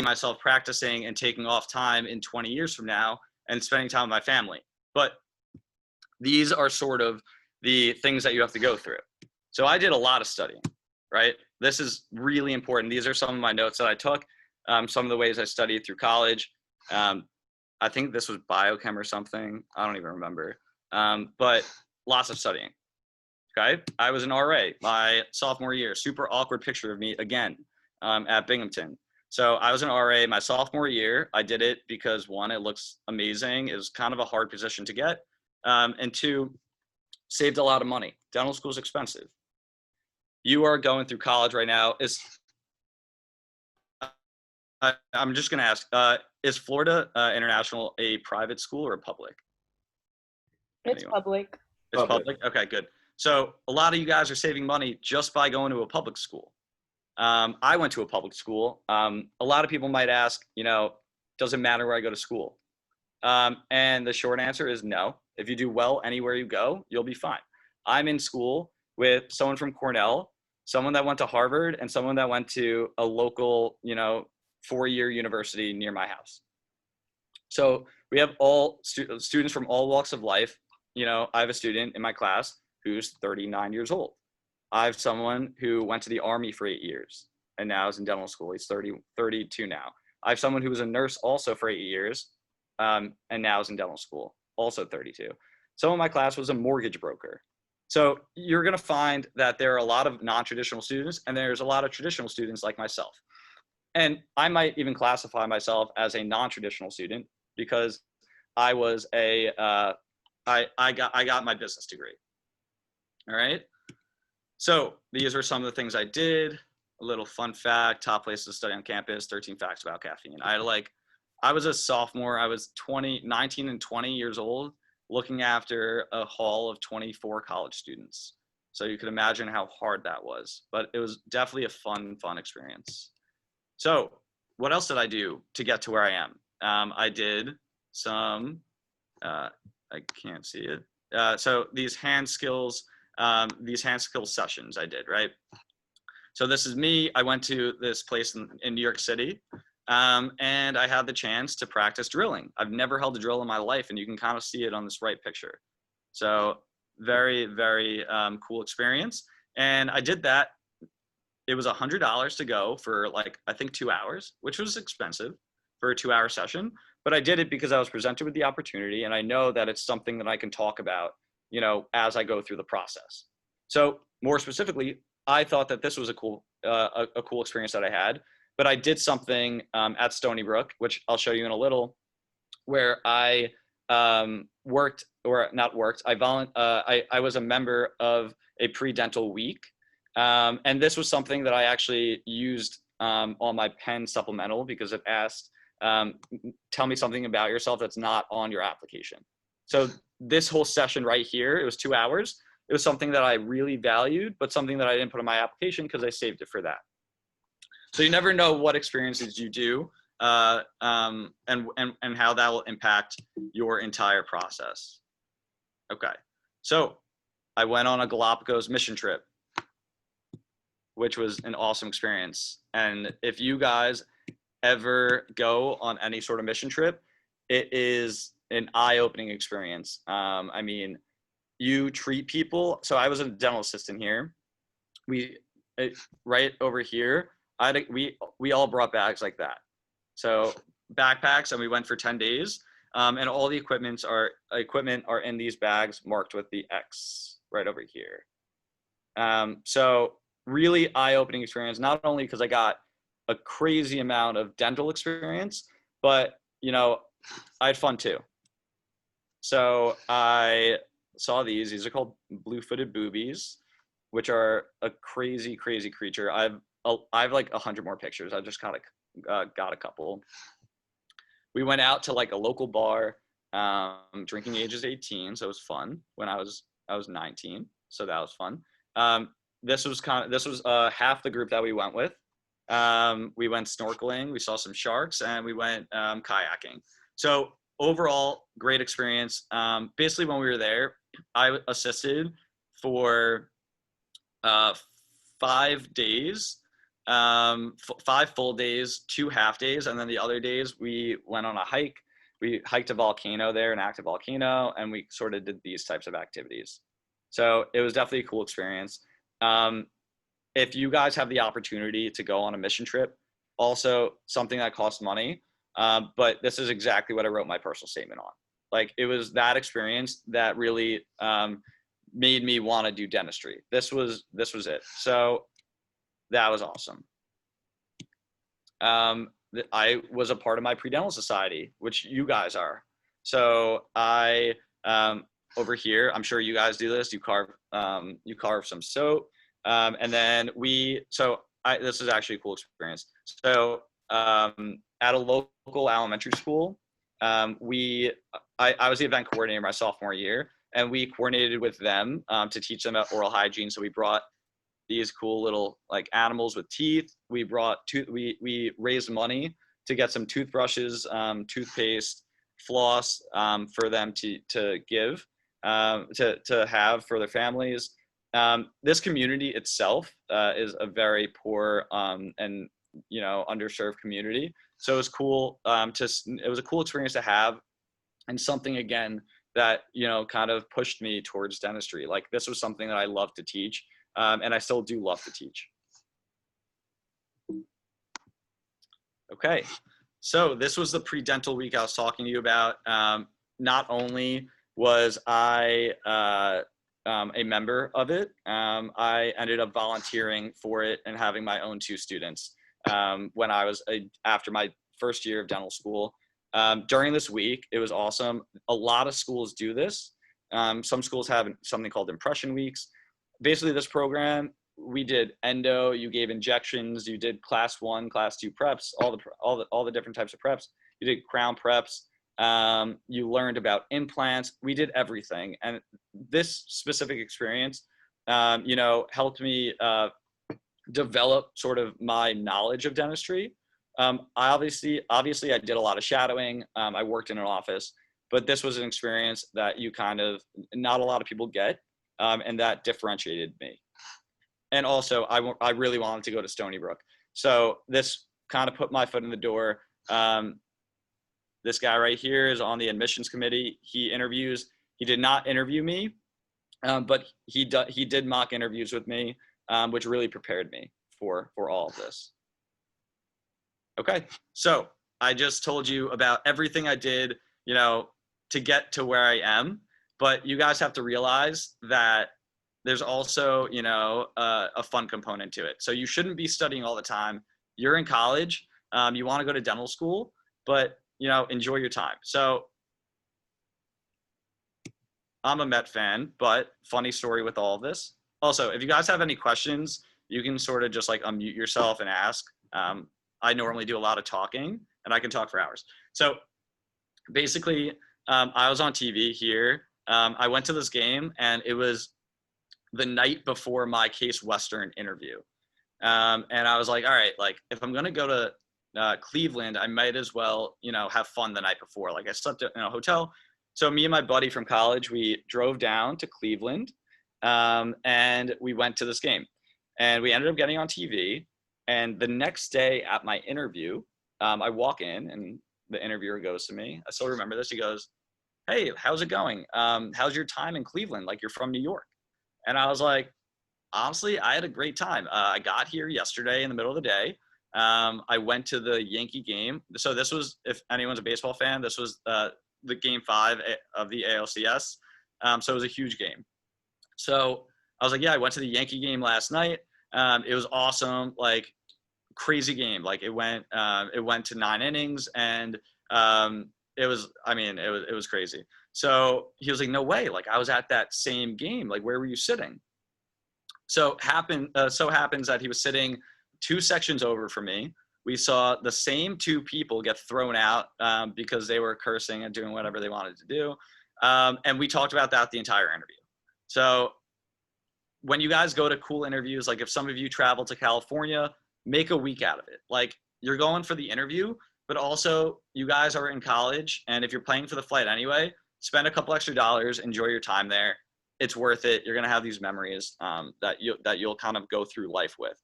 myself practicing and taking off time in 20 years from now and spending time with my family. But these are sort of the things that you have to go through. So I did a lot of studying, right? This is really important. These are some of my notes that I took, some of the ways I studied through college. I think this was biochem or something. I don't even remember. But lots of studying. Okay. I was an RA my sophomore year. Super awkward picture of me again at Binghamton. So I was an RA my sophomore year. I did it because, one, it looks amazing. It was kind of a hard position to get. And two, saved a lot of money. Dental school is expensive. You are going through college right now. I'm just going to ask, is Florida International a private school or a public? It's public. It's public? Okay, good. So a lot of you guys are saving money just by going to a public school. I went to a public school. A lot of people might ask, does it matter where I go to school? And the short answer is no. If you do well anywhere you go, you'll be fine. I'm in school with someone from Cornell, someone that went to Harvard, and someone that went to a local, 4-year university near my house. So we have all students from all walks of life. I have a student in my class who's 39 years old. I have someone who went to the Army for 8 years and now is in dental school. He's 32 now. I have someone who was a nurse also for 8 years and now is in dental school, also 32. Someone in my class was a mortgage broker. So you're going to find that there are a lot of non-traditional students and there's a lot of traditional students like myself. And I might even classify myself as a non-traditional student because I was I got my business degree. All right. So these are some of the things I did. A little fun fact: top places to study on campus. 13 facts about caffeine. I was a sophomore. I was 19 and 20 years old, looking after a hall of 24 college students. So you could imagine how hard that was. But it was definitely a fun experience. So what else did I do to get to where I am? I did some. I can't see it. So these hand skills sessions I did, right? So this is me. I went to this place in New York City, and I had the chance to practice drilling. I've never held a drill in my life, and you can kind of see it on this right picture. So very, very cool experience. And I did that. It was $100 to go for I think 2 hours, which was expensive for a 2-hour session. But I did it because I was presented with the opportunity, and I know that it's something that I can talk about, as I go through the process. So more specifically, I thought that this was a cool experience that I had. But I did something at Stony Brook, which I'll show you in a little, where I worked, or not worked. I was a member of a pre-dental week. And this was something that I actually used on my Penn supplemental because it asked, tell me something about yourself that's not on your application. So this whole session right here, it was 2 hours. It was something that I really valued, but something that I didn't put on my application because I saved it for that. So you never know what experiences you do and how that will impact your entire process. Okay, so I went on a Galapagos mission trip, which was an awesome experience. And if you guys ever go on any sort of mission trip, it is an eye-opening experience. I mean, you treat people. So I was a dental assistant here. Right over here, we all brought bags like that. So backpacks, and we went for 10 days. And all the equipment are in these bags marked with the X right over here. So really eye-opening experience, not only because I got a crazy amount of dental experience, but I had fun too. So I saw these are called blue-footed boobies, which are a crazy creature. I've like 100 more pictures. I just got a couple. We went out to a local bar. Drinking age is 18, so it was fun. When I was 19, so that was fun. This was half the group that we went with. We went snorkeling, we saw some sharks, and we went kayaking. So overall, great experience. Basically, when we were there, I assisted for 5 days 5 full days, 2 half days, and then the other days we went on a hike. We hiked a volcano there, an active volcano, and we sort of did these types of activities. So it was definitely a cool experience. If you guys have the opportunity to go on a mission trip, also something that costs money, but this is exactly what I wrote my personal statement on. Like, it was that experience that really made me want to do dentistry. This was it. So that was awesome. I was a part of my pre-dental society, which you guys are. So I, over here, I'm sure you guys do this. You carve some soap. And then this is actually a cool experience. So at a local elementary school, I was the event coordinator my sophomore year, and we coordinated with them to teach them about oral hygiene. So we brought these cool little like animals with teeth. We raised money to get some toothbrushes, toothpaste, floss for them to give to have for their families. This community itself is a very poor and underserved community. So it was cool. It was a cool experience to have, and something again that kind of pushed me towards dentistry. Like, this was something that I love to teach. And I still do love to teach. Okay, so this was the pre-dental week I was talking to you about. Not only was I a member of it, I ended up volunteering for it and having my own 2 students when I was after my first year of dental school. During this week, it was awesome. A lot of schools do this. Some schools have something called impression weeks. Basically, this program, we did endo, you gave injections, you did class 1, class 2 preps, all the different types of preps. You did crown preps. You learned about implants. We did everything. And this specific experience, helped me develop sort of my knowledge of dentistry. Obviously, I did a lot of shadowing. I worked in an office, but this was an experience that not a lot of people get. And that differentiated me. And also, I really wanted to go to Stony Brook. So this kind of put my foot in the door. This guy right here is on the admissions committee. He interviews. He did not interview me, but he did mock interviews with me, which really prepared me for all of this. Okay, so I just told you about everything I did, to get to where I am. But you guys have to realize that there's also, a fun component to it. So you shouldn't be studying all the time. You're in college. You want to go to dental school, but, enjoy your time. So I'm a Met fan, but funny story with all of this. Also, if you guys have any questions, you can sort of just like unmute yourself and ask. I normally do a lot of talking, and I can talk for hours. So basically, I was on TV here. I went to this game, and it was the night before my Case Western interview. And I was like, all right, like, if I'm going to go to Cleveland, I might as well, have fun the night before. Like, I slept in a hotel. So me and my buddy from college, we drove down to Cleveland, and we went to this game. And we ended up getting on TV. And the next day at my interview, I walk in, and the interviewer goes to me. I still remember this. He goes, hey, how's it going? How's your time in Cleveland? Like, you're from New York. And I was like, honestly, I had a great time. I got here yesterday in the middle of the day. I went to the Yankee game. So this was, if anyone's a baseball fan, this was the game 5 of the ALCS. So it was a huge game. So I was like, yeah, I went to the Yankee game last night. It was awesome. Like, crazy game. Like, it went to 9 innings, and it was crazy. So he was like, no way. Like, I was at that same game. Like, where were you sitting? So happens that he was sitting 2 sections over from me. We saw the same 2 people get thrown out because they were cursing and doing whatever they wanted to do. And we talked about that the entire interview. So when you guys go to cool interviews, like if some of you travel to California, make a week out of it. Like, you're going for the interview, but also you guys are in college, and if you're paying for the flight anyway, spend a couple extra dollars, enjoy your time there. It's worth it. You're going to have these memories that you'll kind of go through life with.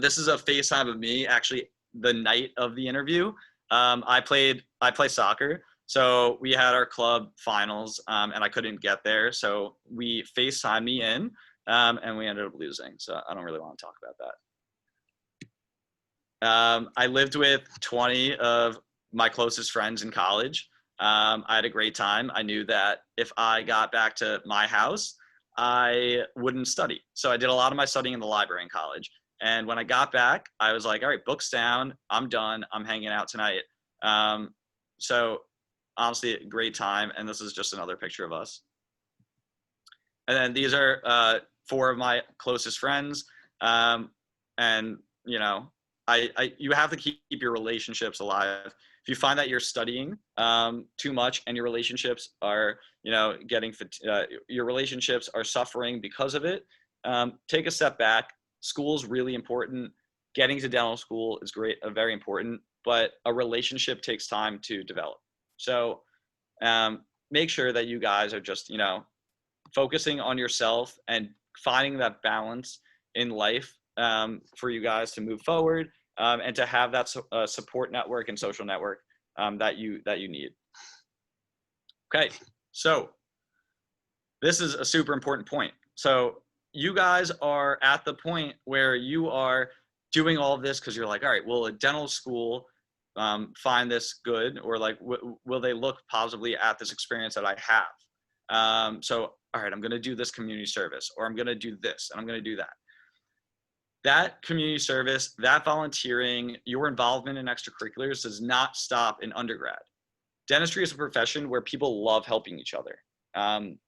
This is a FaceTime of me actually the night of the interview. I play soccer. So we had our club finals, and I couldn't get there. So we FaceTimed me in, and we ended up losing. So I don't really want to talk about that. I lived with 20 of my closest friends in college. I had a great time. I knew that if I got back to my house, I wouldn't study. So I did a lot of my studying in the library in college. And when I got back, I was like, all right, books down. I'm done. I'm hanging out tonight. So honestly, a great time. And this is just another picture of us. And then these are 4 of my closest friends. And, you know, you have to keep your relationships alive. If you find that you're studying too much and your relationships are, you know, your relationships are suffering because of it, take a step back. School's really important. Getting to dental school is very important, but a relationship takes time to develop. So make sure that you guys are just, you know, focusing on yourself and finding that balance in life for you guys to move forward and to have that support network and social network that you need. Okay, so this is a super important point. So you guys are at the point where you are doing all of this because you're like, all right, will a dental school find this good, or like will they look positively at this experience that I have? So all right, I'm going to do this community service, or I'm going to do this, and I'm going to do that. That community service, that volunteering, your involvement in extracurriculars does not stop in undergrad. Dentistry is a profession where people love helping each other. I'm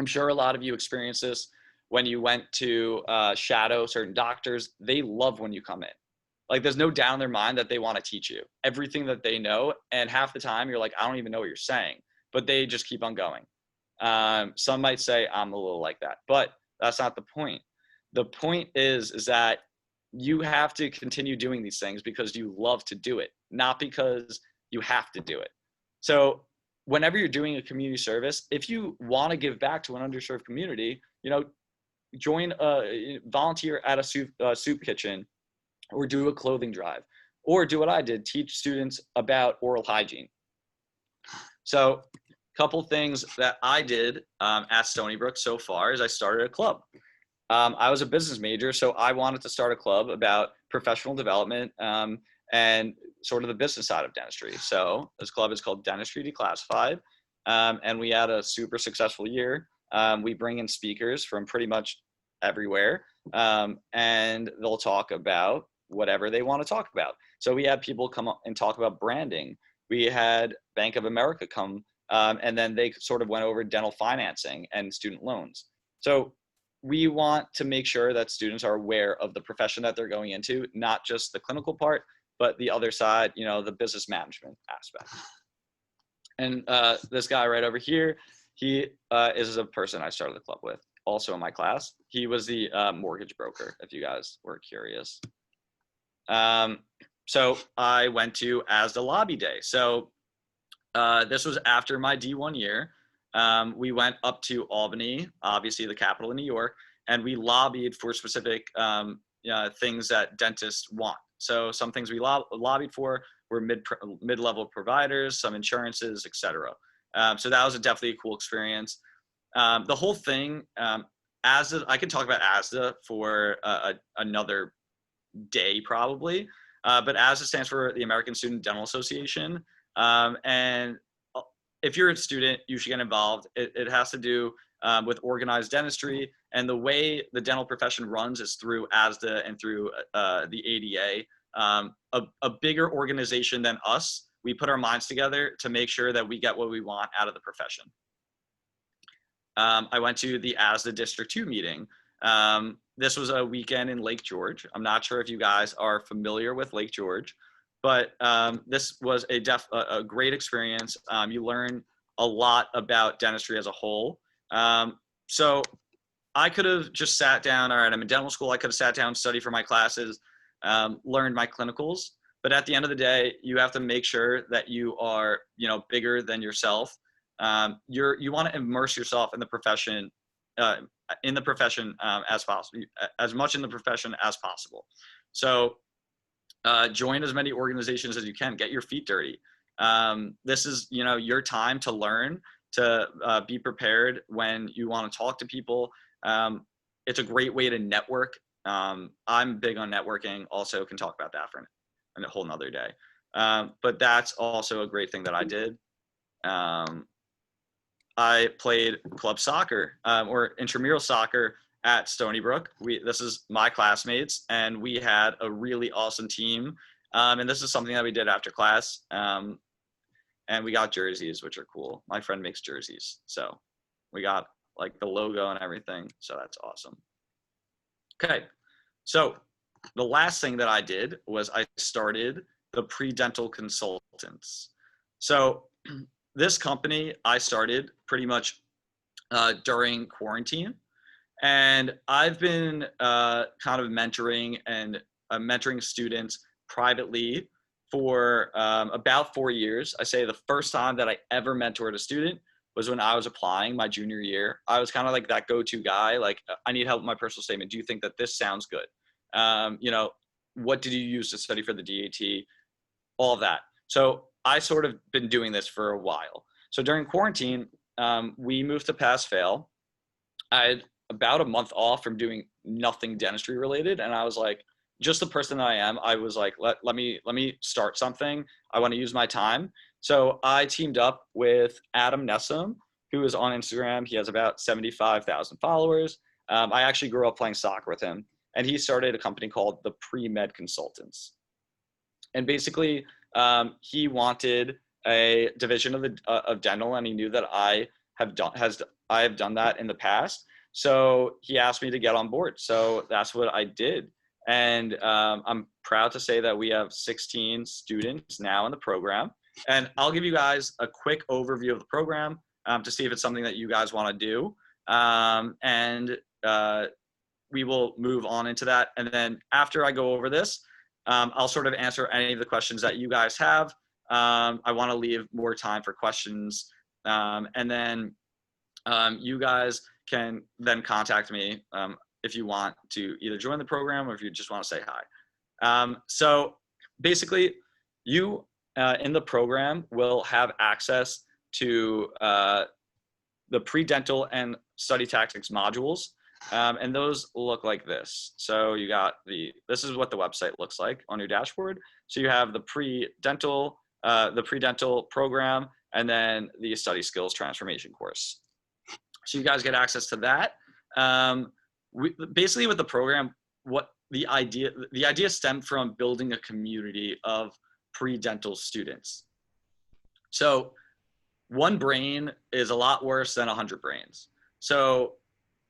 sure a lot of you experienced this when you went to shadow certain doctors. They love when you come in. Like, there's no doubt in their mind that they want to teach you everything that they know. And half the time you're like, I don't even know what you're saying, but they just keep on going. Some might say I'm a little like that, but that's not the point. The point is that you have to continue doing these things because you love to do it, not because you have to do it. So whenever you're doing a community service, if you want to give back to an underserved community, you know, volunteer at a soup kitchen, or do a clothing drive, or do what I did, teach students about oral hygiene. So a couple things that I did at Stony Brook so far is I started a club. I was a business major, so I wanted to start a club about professional development and sort of the business side of dentistry. So this club is called Dentistry Declassified, and we had a super successful year. We bring in speakers from pretty much everywhere, and they'll talk about whatever they want to talk about. So we had people come up and talk about branding. We had Bank of America come, and then they sort of went over dental financing and student loans. So we want to make sure that students are aware of the profession that they're going into, not just the clinical part, but the other side, you know, the business management aspect. And this guy right over here, he is a person I started the club with, also in my class. He was the mortgage broker, if you guys were curious. So I went to ASDA Lobby Day. So this was after my D1 year. We went up to Albany, obviously the capital of New York, and we lobbied for specific things that dentists want. So some things we lobbied for were mid-level providers, some insurances, etc. So that was definitely a cool experience. The whole thing, ASDA, I can talk about ASDA for another day probably, but ASDA stands for the American Student Dental Association, and if you're a student, you should get involved. It has to do with organized dentistry, and the way the dental profession runs is through ASDA and through the ADA, a bigger organization than us. We put our minds together to make sure that we get what we want out of the profession. I went to the ASDA District 2 meeting. This was a weekend in Lake George. I'm not sure if you guys are familiar with Lake George, but this was a great experience. You learn a lot about dentistry as a whole. So I could have just sat down, all right, I'm in dental school. I could have sat down, studied for my classes, learned my clinicals. But at the end of the day, you have to make sure that you are, you know, bigger than yourself. You want to immerse yourself in the profession in the profession as possible, as much in the profession as possible. So join as many organizations as you can. Get your feet dirty. This is, you know, your time to learn, to be prepared when you want to talk to people. It's a great way to network. I'm big on networking. Also, can talk about that for a whole nother day. But that's also a great thing that I did. I played club soccer or intramural soccer at Stony Brook. This is my classmates, and we had a really awesome team. And this is something that we did after class. And we got jerseys, which are cool. My friend makes jerseys, so we got like the logo and everything. So that's awesome. Okay, so the last thing that I did was I started ThePreDentalConsultants. So this company I started pretty much during quarantine, and I've been kind of mentoring students privately for about 4 years. I say the first time that I ever mentored a student was when I was applying my junior year. I was kind of like that go-to guy, like, I need help with my personal statement. Do you think that this sounds good? You know, what did you use to study for the DAT? All of that. So I sort of been doing this for a while. So during quarantine, we moved to Pass Fail. I had about a month off from doing nothing dentistry related. And I was like, just the person that I am, I was like, let me start something. I want to use my time. So I teamed up with Adam Nessum, who is on Instagram. He has about 75,000 followers. I actually grew up playing soccer with him, and he started a company called ThePreDentalConsultants. And basically, he wanted a division of dental, and he knew that I have done that in the past. So he asked me to get on board. So that's what I did. And I'm proud to say that we have 16 students now in the program. And I'll give you guys a quick overview of the program to see if it's something that you guys want to do. We will move on into that. And then after I go over this, I'll sort of answer any of the questions that you guys have. I want to leave more time for questions. And then you guys can then contact me if you want to either join the program or if you just want to say hi. So basically, you in the program will have access to the pre-dental and study tactics modules. And those look like this. So you got this is what the website looks like on your dashboard. So you have the pre-dental program, and then the study skills transformation course. So you guys get access to that. Basically with the program, what the idea stemmed from building a community of pre-dental students. So one brain is a lot worse than 100 brains. So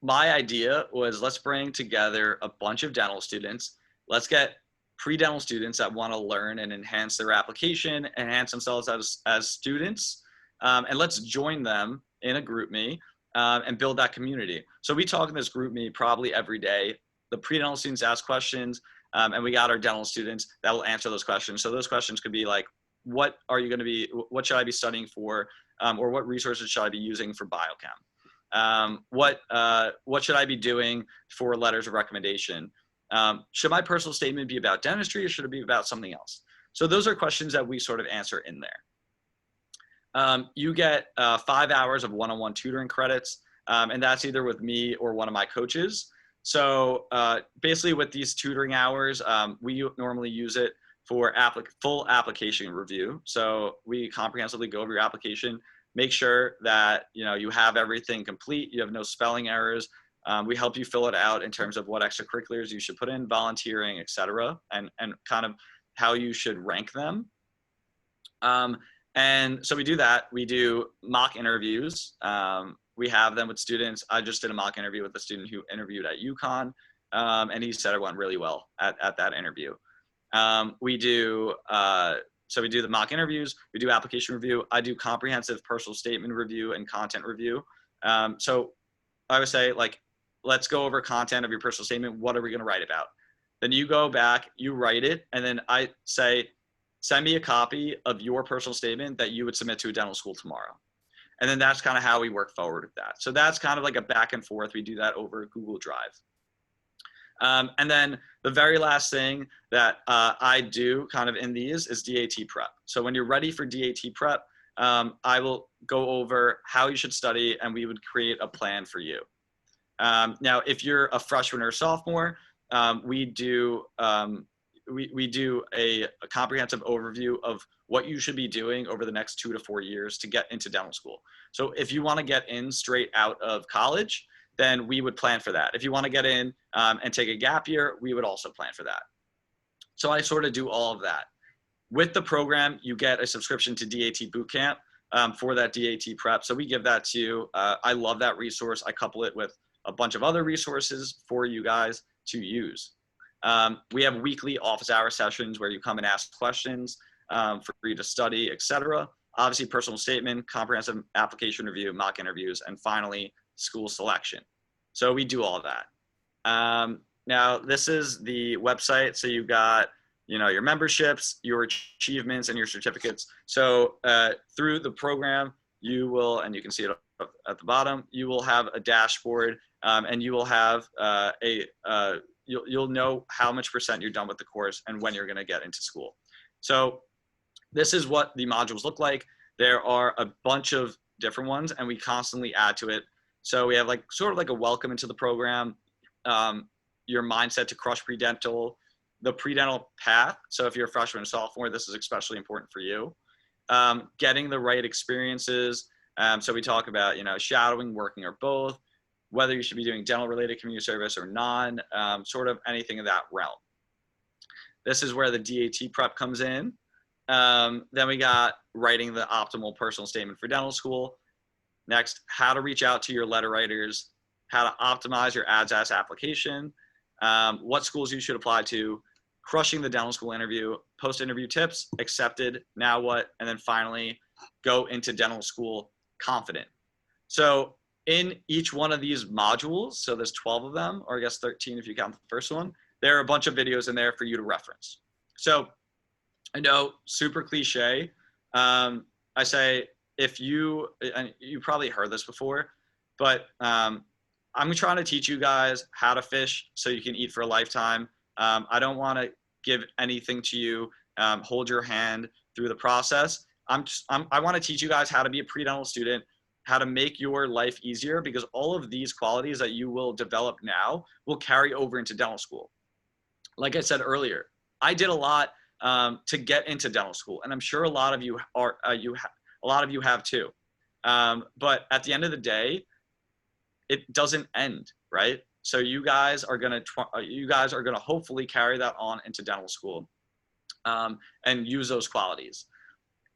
my idea was, let's bring together a bunch of dental students. Let's get pre-dental students that want to learn and enhance their application, enhance themselves as students, and let's join them in a GroupMe and build that community. So we talk in this GroupMe probably every day. The pre-dental students ask questions, and we got our dental students that will answer those questions. So those questions could be like, what should I be studying for? Or what resources should I be using for biochem? What should I be doing for letters of recommendation? Should my personal statement be about dentistry, or should it be about something else? So those are questions that we sort of answer in there. You get 5 hours of one-on-one tutoring credits, and that's either with me or one of my coaches. So basically with these tutoring hours, we normally use it for full application review. So we comprehensively go over your application, make sure that you have everything complete, you have no spelling errors. We help you fill it out in terms of what extracurriculars you should put in, volunteering, etc., and kind of how you should rank them. And so we do that. We do mock interviews. We have them with students. I just did a mock interview with a student who interviewed at UConn, and he said it went really well at that interview. So we do the mock interviews, we do application review. I do comprehensive personal statement review and content review. So I would say, like, let's go over content of your personal statement. What are we going to write about? Then you go back, you write it, and then I say, send me a copy of your personal statement that you would submit to a dental school tomorrow. And then that's kind of how we work forward with that. So that's kind of like a back and forth. We do that over Google Drive. And then the very last thing that I do kind of in these is DAT prep. So when you're ready for DAT prep, I will go over how you should study, and we would create a plan for you. Now, if you're a freshman or sophomore, we do a comprehensive overview of what you should be doing over the next 2 to 4 years to get into dental school. So if you want to get in straight out of college, then we would plan for that. If you want to get in and take a gap year, we would also plan for that. So I sort of do all of that. With the program, you get a subscription to DAT Bootcamp for that DAT prep. So we give that to you. I love that resource. I couple it with a bunch of other resources for you guys to use. We have weekly office hour sessions where you come and ask questions for you to study, etc. Obviously, personal statement, comprehensive application review, mock interviews, and finally, school selection. So we do all of that. Now, this is the website. So you've got, your memberships, your achievements, and your certificates. So through the program, you will, and you can see it up at the bottom, you will have a dashboard, and you will have you'll know how much % you're done with the course and when you're going to get into school. So this is what the modules look like. There are a bunch of different ones, and we constantly add to it. So we have sort of like a welcome into the program, your mindset to crush pre-dental, the pre-dental path. So if you're a freshman or sophomore, this is especially important for you. Getting the right experiences. So we talk about, shadowing, working, or both, whether you should be doing dental related community service or non, sort of anything in that realm. This is where the DAT prep comes in. Then we got writing the optimal personal statement for dental school. Next, how to reach out to your letter writers, how to optimize your ADSAS application, what schools you should apply to, crushing the dental school interview, post-interview tips, accepted, now what, and then finally go into dental school confident. So in each one of these modules, so there's 12 of them, or I guess 13 if you count the first one, there are a bunch of videos in there for you to reference. So I know, super cliche, I say, if you, and you probably heard this before, but I'm trying to teach you guys how to fish so you can eat for a lifetime. I don't want to give anything to you, hold your hand through the process. I want to teach you guys how to be a pre-dental student, how to make your life easier, because all of these qualities that you will develop now will carry over into dental school. Like I said earlier, I did a lot to get into dental school, and I'm sure a lot of you are, a lot of you have too. But at the end of the day, it doesn't end, right? So you guys are gonna hopefully carry that on into dental school, and use those qualities.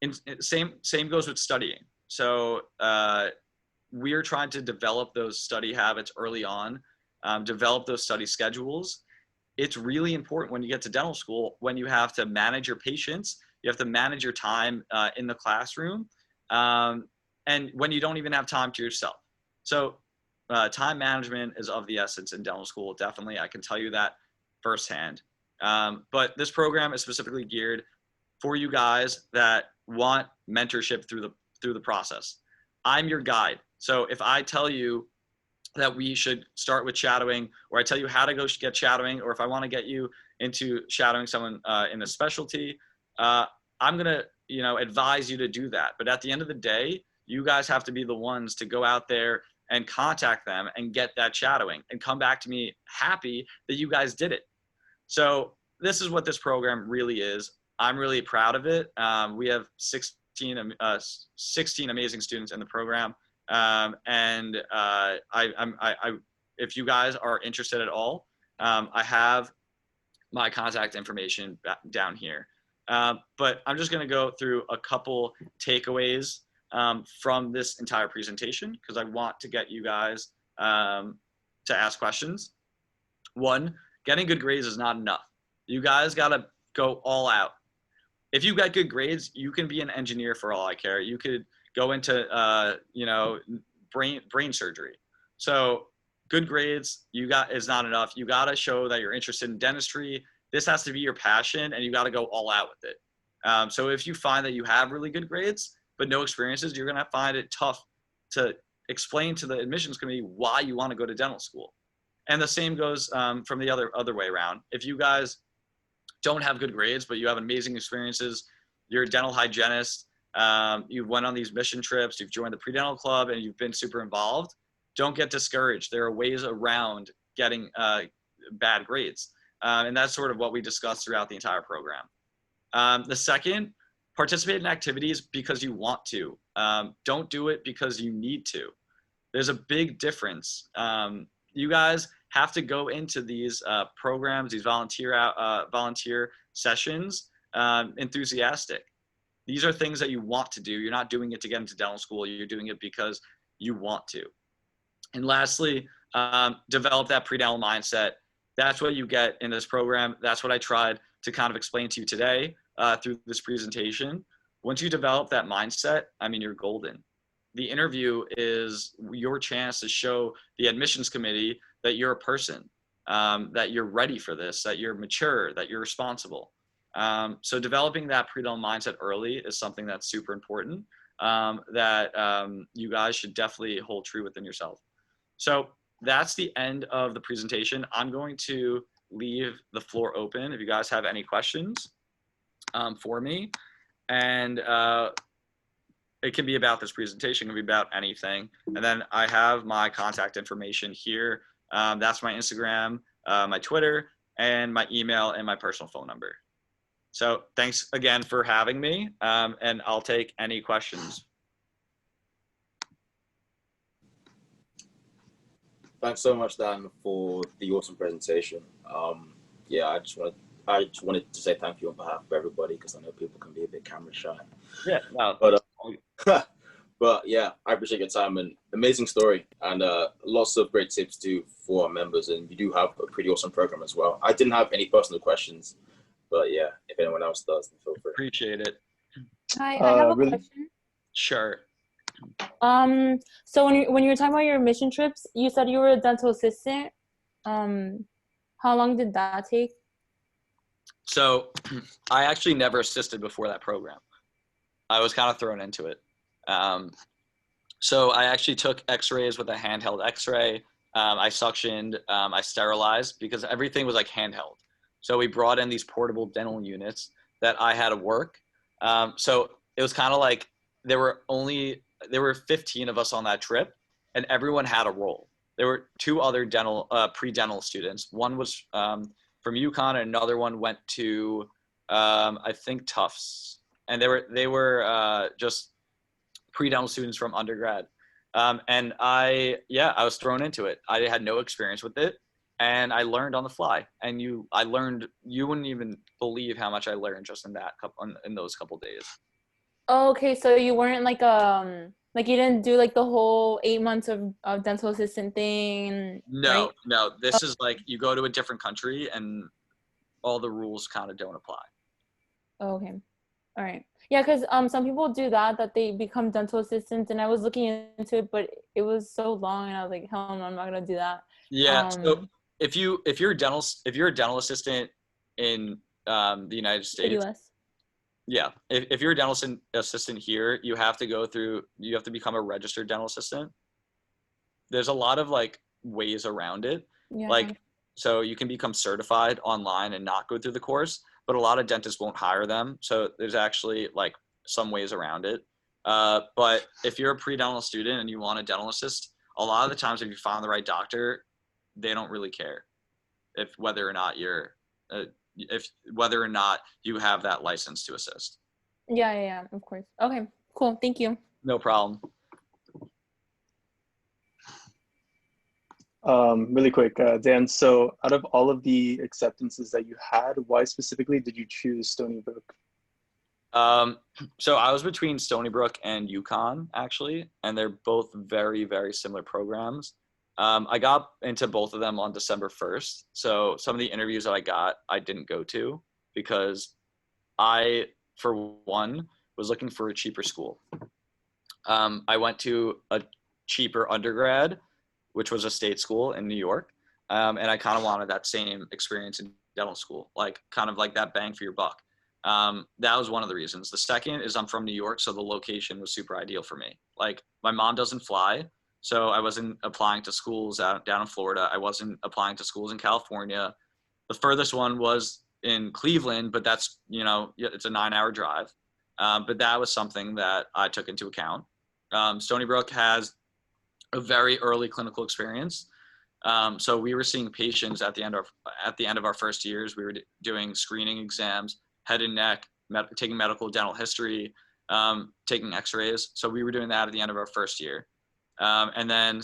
And same goes with studying. So we're trying to develop those study habits early on, develop those study schedules. It's really important when you get to dental school, when you have to manage your patients, you have to manage your time in the classroom, and when you don't even have time to yourself. So time management is of the essence in dental school, definitely. I can tell you that firsthand. But this program is specifically geared for you guys that want mentorship through the process. I'm your guide. So if I tell you that we should start with shadowing, or I tell you how to go get shadowing, or if I want to get you into shadowing someone in a specialty, I'm going to, advise you to do that. But at the end of the day, you guys have to be the ones to go out there and contact them and get that shadowing and come back to me happy that you guys did it. So this is what this program really is. I'm really proud of it. We have 16 amazing students in the program. And if you guys are interested at all, I have my contact information down here. But I'm just going to go through a couple takeaways from this entire presentation, because I want to get you guys to ask questions. One, getting good grades is not enough. You guys got to go all out. If you got good grades, you can be an engineer for all I care. You could go into, brain surgery. So good grades is not enough. You got to show that you're interested in dentistry. This has to be your passion, and you got to go all out with it. So if you find that you have really good grades, but no experiences, you're going to find it tough to explain to the admissions committee why you want to go to dental school. And the same goes from the other way around. If you guys don't have good grades, but you have amazing experiences, you're a dental hygienist, you went on these mission trips, you've joined the pre-dental club, and you've been super involved, don't get discouraged. There are ways around getting bad grades. And that's sort of what we discussed throughout the entire program. The second, participate in activities because you want to. Don't do it because you need to. There's a big difference. You guys have to go into these programs, these volunteer sessions, enthusiastic. These are things that you want to do. You're not doing it to get into dental school. You're doing it because you want to. And lastly, develop that pre-dental mindset. That's what you get in this program. That's what I tried to kind of explain to you today through this presentation. Once you develop that mindset, I mean, you're golden. The interview is your chance to show the admissions committee that you're a person, that you're ready for this, that you're mature, that you're responsible. So developing that pre-dental mindset early is something that's super important that you guys should definitely hold true within yourself. So that's the end of the presentation. I'm going to leave the floor open if you guys have any questions for me. And it can be about this presentation, it can be about anything. And then I have my contact information here. That's my Instagram, my Twitter, and my email and my personal phone number. So thanks again for having me, and I'll take any questions. Thanks so much, Dan, for the awesome presentation. Yeah, I just wanted to say thank you on behalf of everybody because I know people can be a bit camera shy. Yeah, no. But yeah, I appreciate your time and amazing story and lots of great tips too for our members. And you do have a pretty awesome program as well. I didn't have any personal questions, but yeah, if anyone else does, then feel free. Appreciate it. Hi, I have a really? question. Sure. So when you were talking about your mission trips, you said you were a dental assistant. How long did that take? So I actually never assisted before that program. I was kind of thrown into it. So I actually took x-rays with a handheld x-ray. I suctioned, I sterilized because everything was like handheld. So we brought in these portable dental units that I had to work. So it was kind of like there were 15 of us on that trip and everyone had a role. There were two other pre-dental students. One was from UConn and another one went to, I think, Tufts. And they were just pre-dental students from undergrad. And I was thrown into it. I had no experience with it. And I learned on the fly. And you wouldn't even believe how much I learned just in those couple days. Okay, so you weren't like you didn't do like the whole 8 months of dental assistant thing. No, right? no. This is like you go to a different country and all the rules kind of don't apply. Okay. All right. Yeah, because some people do that they become dental assistants, and I was looking into it, but it was so long, and I was like, hell no, I'm not gonna do that. Yeah. So if you're a dental assistant in the United States, US. yeah, if you're a dental assistant here, you have to become a registered dental assistant. There's a lot of like ways around it. Yeah. Like, so you can become certified online and not go through the course, but a lot of dentists won't hire them. So there's actually like some ways around it. But if you're a pre-dental student and you want a dental assist, a lot of the times if you find the right doctor, they don't really care whether or not you have that license to assist. Yeah, of course. Okay, cool. Thank you. No problem. Really quick, Dan, so out of all of the acceptances that you had, why specifically did you choose Stony Brook? So I was between Stony Brook and UConn actually, and they're both very, very similar programs. I got into both of them on December 1st. So some of the interviews that I didn't go to because I, for one, was looking for a cheaper school. I went to a cheaper undergrad, which was a state school in New York. And I kind of wanted that same experience in dental school, like kind of like that bang for your buck. That was one of the reasons. The second is I'm from New York, so the location was super ideal for me. Like my mom doesn't fly, so I wasn't applying to schools down in Florida. I wasn't applying to schools in California. The furthest one was in Cleveland, but that's, it's a 9-hour drive. But that was something that I took into account. Stony Brook has a very early clinical experience. So we were seeing patients at the end of our first years. We were doing screening exams, head and neck, taking medical dental history, taking x-rays. So we were doing that at the end of our first year. And then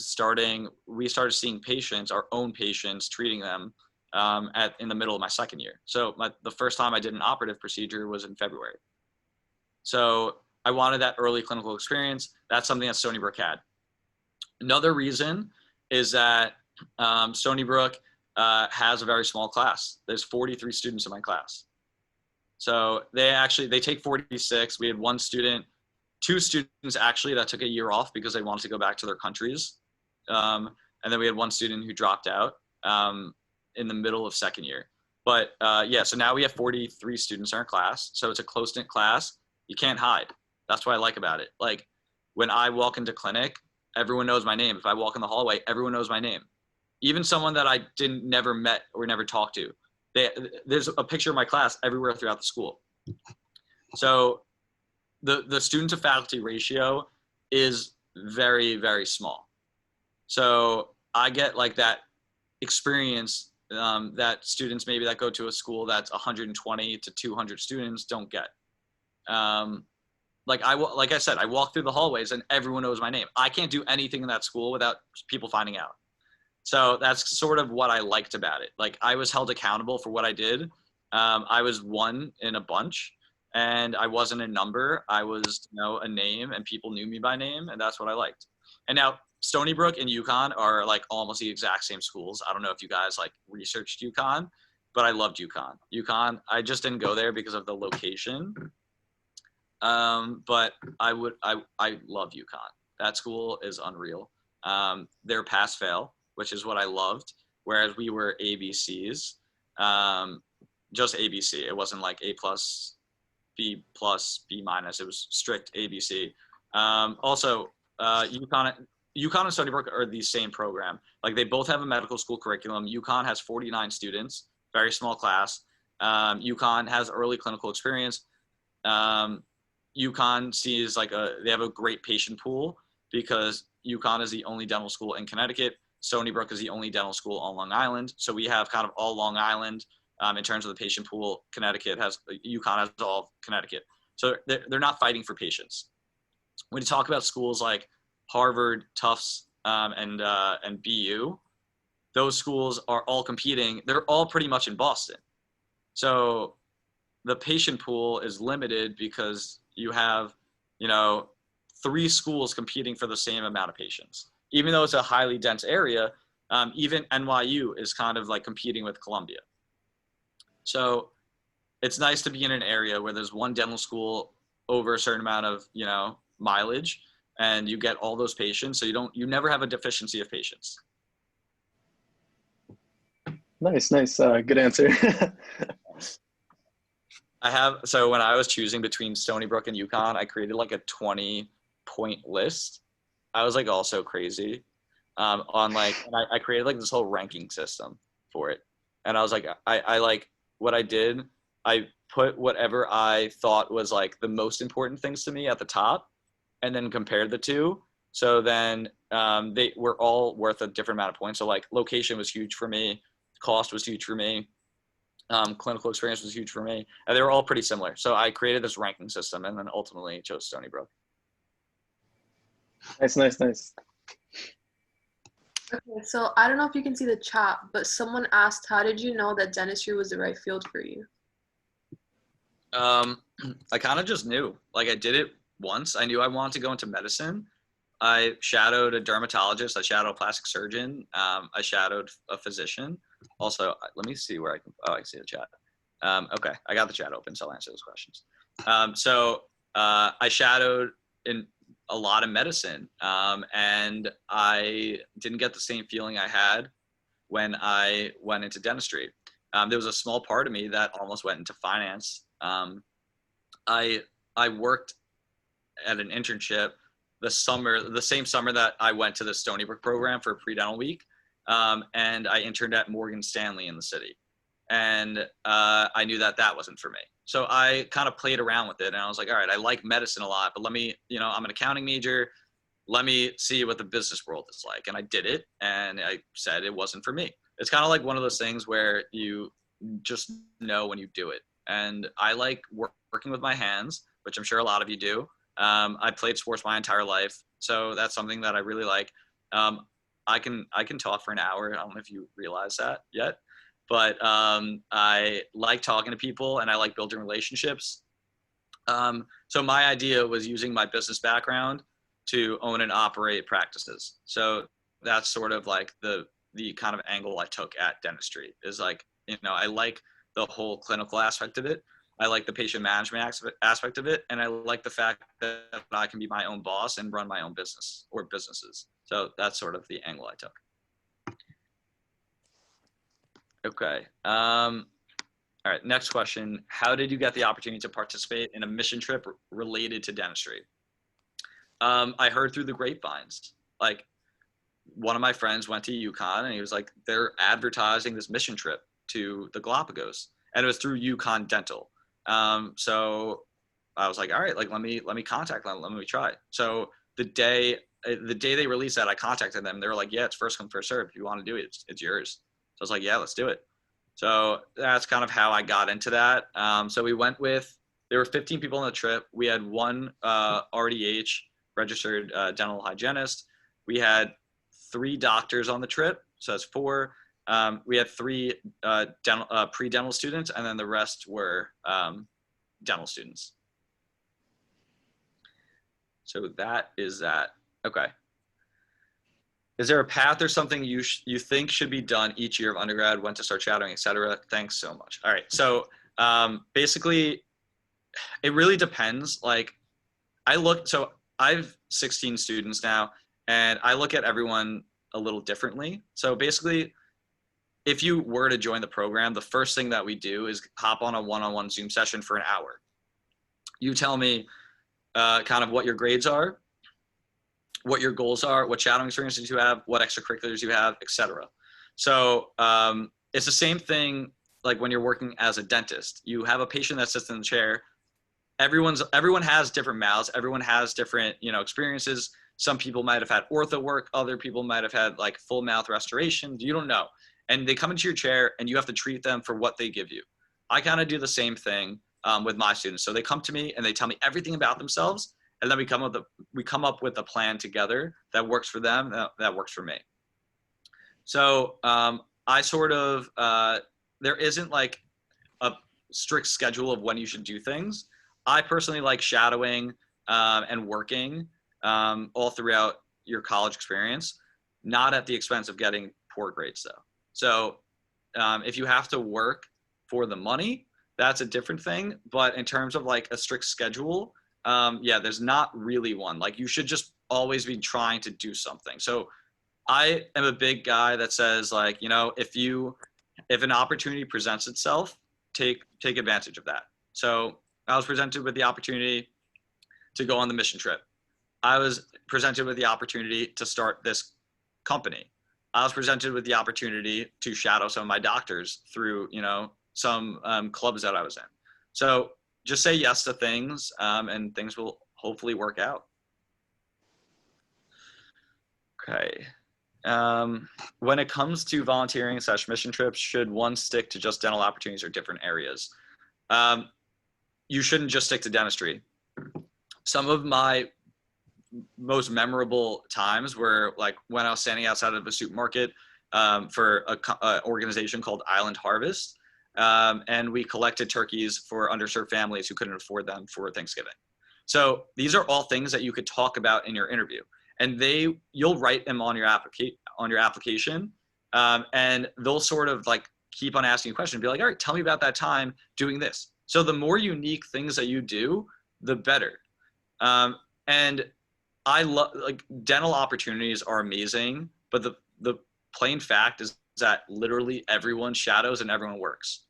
we started seeing patients, our own patients, treating them in the middle of my second year. So the first time I did an operative procedure was in February. So I wanted that early clinical experience. That's something that Stony Brook had. Another reason is that Stony Brook has a very small class. There's 43 students in my class. So they take 46. We had two students actually that took a year off because they wanted to go back to their countries. And then we had one student who dropped out in the middle of second year. But so now we have 43 students in our class. So it's a close-knit class. You can't hide. That's what I like about it. Like when I walk into clinic, everyone knows my name. If I walk in the hallway, everyone knows my name. Even someone that I never met or never talked to. There's a picture of my class everywhere throughout the school. So the student to faculty ratio is very, very small. So I get like that experience that students maybe that go to a school that's 120 to 200 students don't get. Like I said, I walk through the hallways and everyone knows my name. I can't do anything in that school without people finding out. So that's sort of what I liked about it. Like I was held accountable for what I did. I was one in a bunch and I wasn't a number. I was, a name and people knew me by name, and that's what I liked. And now Stony Brook and UConn are like almost the exact same schools. I don't know if you guys like researched UConn, but I loved UConn. UConn, I just didn't go there because of the location. But I love UConn. That school is unreal. They're pass fail, which is what I loved. Whereas we were ABCs, just ABC. It wasn't like A+, B+, B-. It was strict ABC. Also, UConn and Stony Brook are the same program. Like they both have a medical school curriculum. UConn has 49 students, very small class. UConn has early clinical experience. UConn sees they have a great patient pool because UConn is the only dental school in Connecticut. Stony Brook is the only dental school on Long Island. So we have kind of all Long Island in terms of the patient pool. UConn has all of Connecticut. So they're not fighting for patients. When you talk about schools like Harvard, Tufts, and BU, those schools are all competing. They're all pretty much in Boston. So the patient pool is limited because you have, 3 schools competing for the same amount of patients. Even though it's a highly dense area, even NYU is kind of like competing with Columbia. So it's nice to be in an area where there's one dental school over a certain amount of, mileage, and you get all those patients. So you never have a deficiency of patients. Nice. Good answer. So when I was choosing between Stony Brook and UConn, I created like a 20-point list. I was like also crazy and I created like this whole ranking system for it. And I was like, I like what I did. I put whatever I thought was like the most important things to me at the top and then compared the two. So then they were all worth a different amount of points. So like location was huge for me. Cost was huge for me. Clinical experience was huge for me. And they were all pretty similar. So I created this ranking system and then ultimately chose Stony Brook. Nice. Okay, so I don't know if you can see the chat, but someone asked, how did you know that dentistry was the right field for you? I kind of just knew. Like I did it once. I knew I wanted to go into medicine. I shadowed a dermatologist. I shadowed a plastic surgeon. I shadowed a physician. Also, let me see where I can see the chat. Okay, I got the chat open, so I'll answer those questions. So I shadowed in a lot of medicine, and I didn't get the same feeling I had when I went into dentistry. There was a small part of me that almost went into finance, I worked at an internship the same summer that I went to the Stony Brook program for pre-dental week. And I interned at Morgan Stanley in the city. And I knew that wasn't for me. So I kind of played around with it, and I was like, all right, I like medicine a lot, but let me, I'm an accounting major. Let me see what the business world is like. And I did it, and I said it wasn't for me. It's kind of like one of those things where you just know when you do it. And I like working with my hands, which I'm sure a lot of you do. I played sports my entire life, so that's something that I really like. I can talk for an hour. I don't know if you realize that yet, but I like talking to people, and I like building relationships. So my idea was using my business background to own and operate practices. So that's sort of like the kind of angle I took at dentistry, is like, I like the whole clinical aspect of it. I like the patient management aspect of it. And I like the fact that I can be my own boss and run my own business or businesses. So that's sort of the angle I took. Okay. All right. Next question. How did you get the opportunity to participate in a mission trip related to dentistry? I heard through the grapevines. Like, one of my friends went to UConn, and he was like, they're advertising this mission trip to the Galapagos, and it was through UConn Dental. So I was like, all right, like, let me contact them. Let me try. So the day they released that, I contacted them. They were like, yeah, it's first come, first serve. If you want to do it, it's yours. So I was like, yeah, let's do it. So that's kind of how I got into that. So there were 15 people on the trip. We had one RDH, registered dental hygienist. We had 3 doctors on the trip, so that's 4. We had 3 pre-dental students, and then the rest were dental students. So that is that. Okay. Is there a path or something you think should be done each year of undergrad, when to start shadowing, etc.? Thanks so much. All right. So basically, it really depends. Like, so I've 16 students now, and I look at everyone a little differently. So basically, if you were to join the program, the first thing that we do is hop on a one-on-one Zoom session for an hour. You tell me kind of what your grades are, what your goals are, what shadowing experiences you have, what extracurriculars you have, etc. So it's the same thing like when you're working as a dentist. You have a patient that sits in the chair. Everyone has different mouths. Everyone has different, experiences. Some people might have had ortho work. Other people might have had like full mouth restoration. You don't know. And they come into your chair, and you have to treat them for what they give you. I kind of do the same thing with my students. So they come to me and they tell me everything about themselves. And then we come up with a plan together that works for them, that works for me. So I sort of, there isn't like a strict schedule of when you should do things. I personally like shadowing and working all throughout your college experience, not at the expense of getting poor grades though. So if you have to work for the money, that's a different thing. But in terms of like a strict schedule, yeah, there's not really one. Like, you should just always be trying to do something. So I am a big guy that says, like, if an opportunity presents itself, take advantage of that. So I was presented with the opportunity to go on the mission trip. I was presented with the opportunity to start this company. I was presented with the opportunity to shadow some of my doctors through, some clubs that I was in. So just say yes to things, and things will hopefully work out. Okay. When it comes to volunteering / mission trips, should one stick to just dental opportunities or different areas? You shouldn't just stick to dentistry. Some of my most memorable times were like when I was standing outside of a supermarket for an organization called Island Harvest. And we collected turkeys for underserved families who couldn't afford them for Thanksgiving. So these are all things that you could talk about in your interview, and you'll write them on your application, and they'll sort of like keep on asking you questions and be like, all right, tell me about that time doing this. So the more unique things that you do, the better. And I love, like, dental opportunities are amazing, but the plain fact is that literally everyone shadows and everyone works.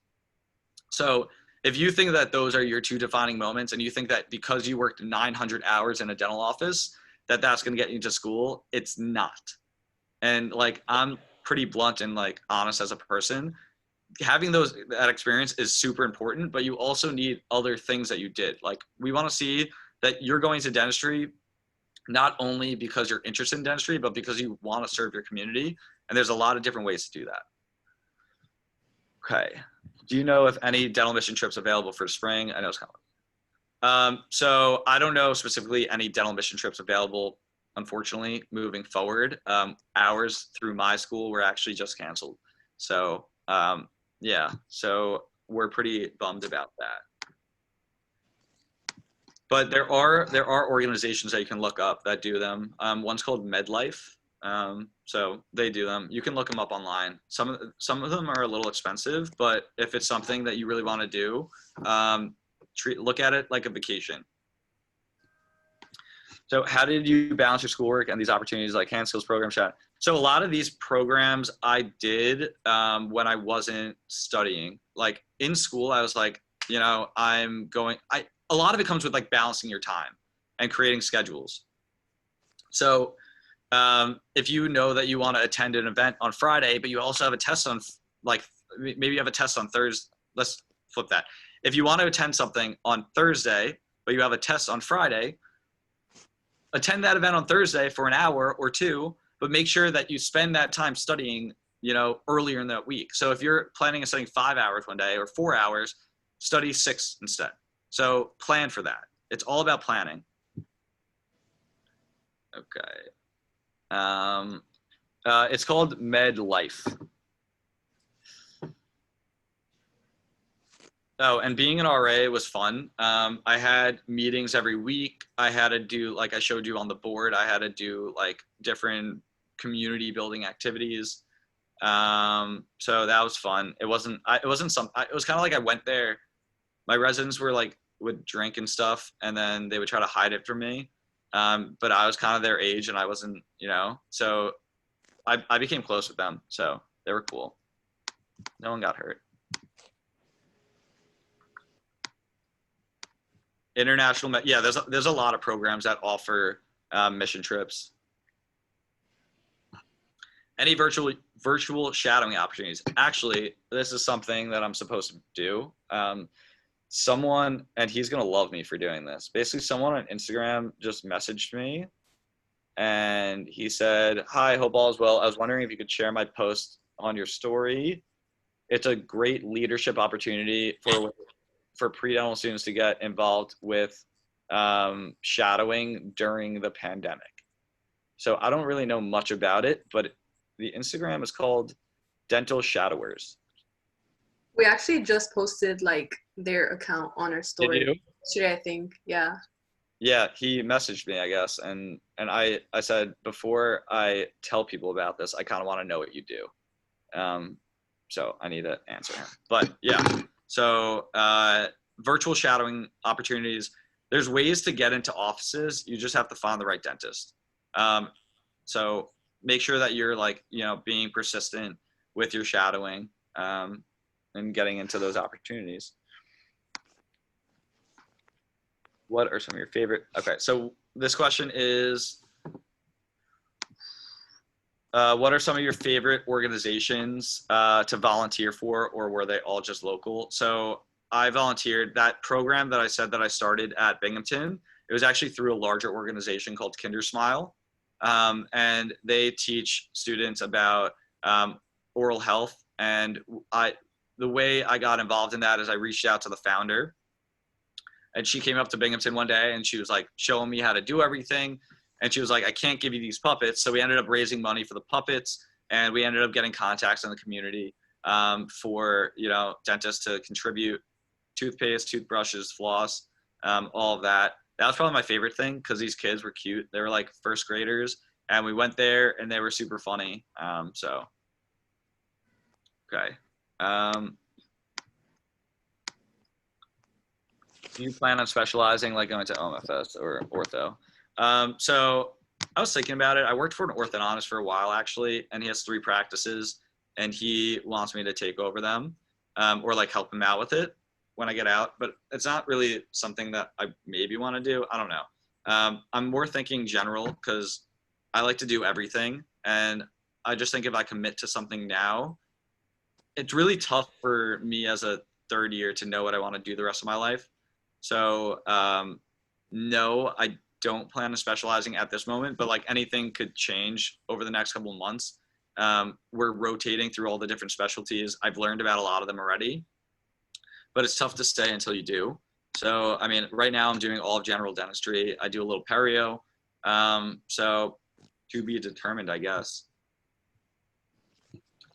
So if you think that those are your two defining moments and you think that because you worked 900 hours in a dental office, that that's going to get you to school, it's not. And like, I'm pretty blunt and like honest as a person. Having that experience is super important, but you also need other things that you did. Like, we want to see that you're going to dentistry not only because you're interested in dentistry, but because you want to serve your community. And there's a lot of different ways to do that. Okay. Do you know if any dental mission trips available for spring? I know it's coming. So I don't know specifically any dental mission trips available, unfortunately, moving forward. Ours through my school were actually just canceled. So yeah, so we're pretty bummed about that. But there are organizations that you can look up that do them. One's called MedLife. So they do them. You can look them up online. Some of them are a little expensive, but if it's something that you really want to do, look at it like a vacation. So how did you balance your schoolwork and these opportunities like hand skills program chat? So a lot of these programs I did when I wasn't studying. Like in school, I was like, you know, a lot of it comes with like balancing your time and creating schedules. So if you know that you want to attend an event on Friday, but you also have a test on maybe you have a test on Thursday. Let's flip that. If you want to attend something on Thursday, but you have a test on Friday, attend that event on Thursday for an hour or two, but make sure that you spend that time studying, you know, earlier in that week. So if you're planning on studying 5 hours one day or 4 hours, study 6 instead. So plan for that. It's all about planning. Okay. It's called MedLife. Oh, and being an RA was fun. I had meetings every week. I had to do, like I showed you on the board, I had to do like different community building activities. So that was fun. It was kind of like I went there. My residents would drink and stuff, and then they would try to hide it from me. But I was kind of their age and I wasn't, you know, so I became close with them. So they were cool. No one got hurt. International, yeah, there's a lot of programs that offer mission trips. Any virtual shadowing opportunities? Actually, this is something that I'm supposed to do. Someone, and he's gonna love me for doing this. Basically, someone on Instagram just messaged me, and he said, "Hi, hope all is well. I was wondering if you could share my post on your story. It's a great leadership opportunity for pre-dental students to get involved with shadowing during the pandemic." So I don't really know much about it, but the Instagram is called Dental Shadowers. We actually just posted like their account on our story. Did you? Yesterday, I think. Yeah. Yeah, he messaged me, I guess, and I said, before I tell people about this, I kind of want to know what you do. So I need to answer him. But yeah, so virtual shadowing opportunities. There's ways to get into offices. You just have to find the right dentist. So make sure that you're like, you know, being persistent with your shadowing and getting into those opportunities. What are some of your favorite? Okay, so this question is, what are some of your favorite organizations to volunteer for, or were they all just local? So I volunteered. That program that I said that I started at Binghamton, it was actually through a larger organization called KinderSmile. And they teach students about oral health. And the way I got involved in that is I reached out to the founder, and she came up to Binghamton one day and she was like showing me how to do everything. And she was like, I can't give you these puppets. So we ended up raising money for the puppets, and we ended up getting contacts in the community for, you know, dentists to contribute toothpaste, toothbrushes, floss, all of that. That was probably my favorite thing because these kids were cute. They were like first graders, and we went there and they were super funny. So, okay. Do you plan on specializing, like going to OMFS or ortho? So I was thinking about it. I worked for an orthodontist for a while, actually, and he has 3 practices, and he wants me to take over them or like help him out with it. when I get out, but it's not really something that I maybe want to do. I don't know. I'm more thinking general because I like to do everything. And I just think if I commit to something now, it's really tough for me as a third year to know what I want to do the rest of my life. So no, I don't plan on specializing at this moment, but like anything could change over the next couple of months. We're rotating through all the different specialties. I've learned about a lot of them already, but it's tough to stay until you do. So, I mean, right now I'm doing all of general dentistry. I do a little perio. So to be determined, I guess.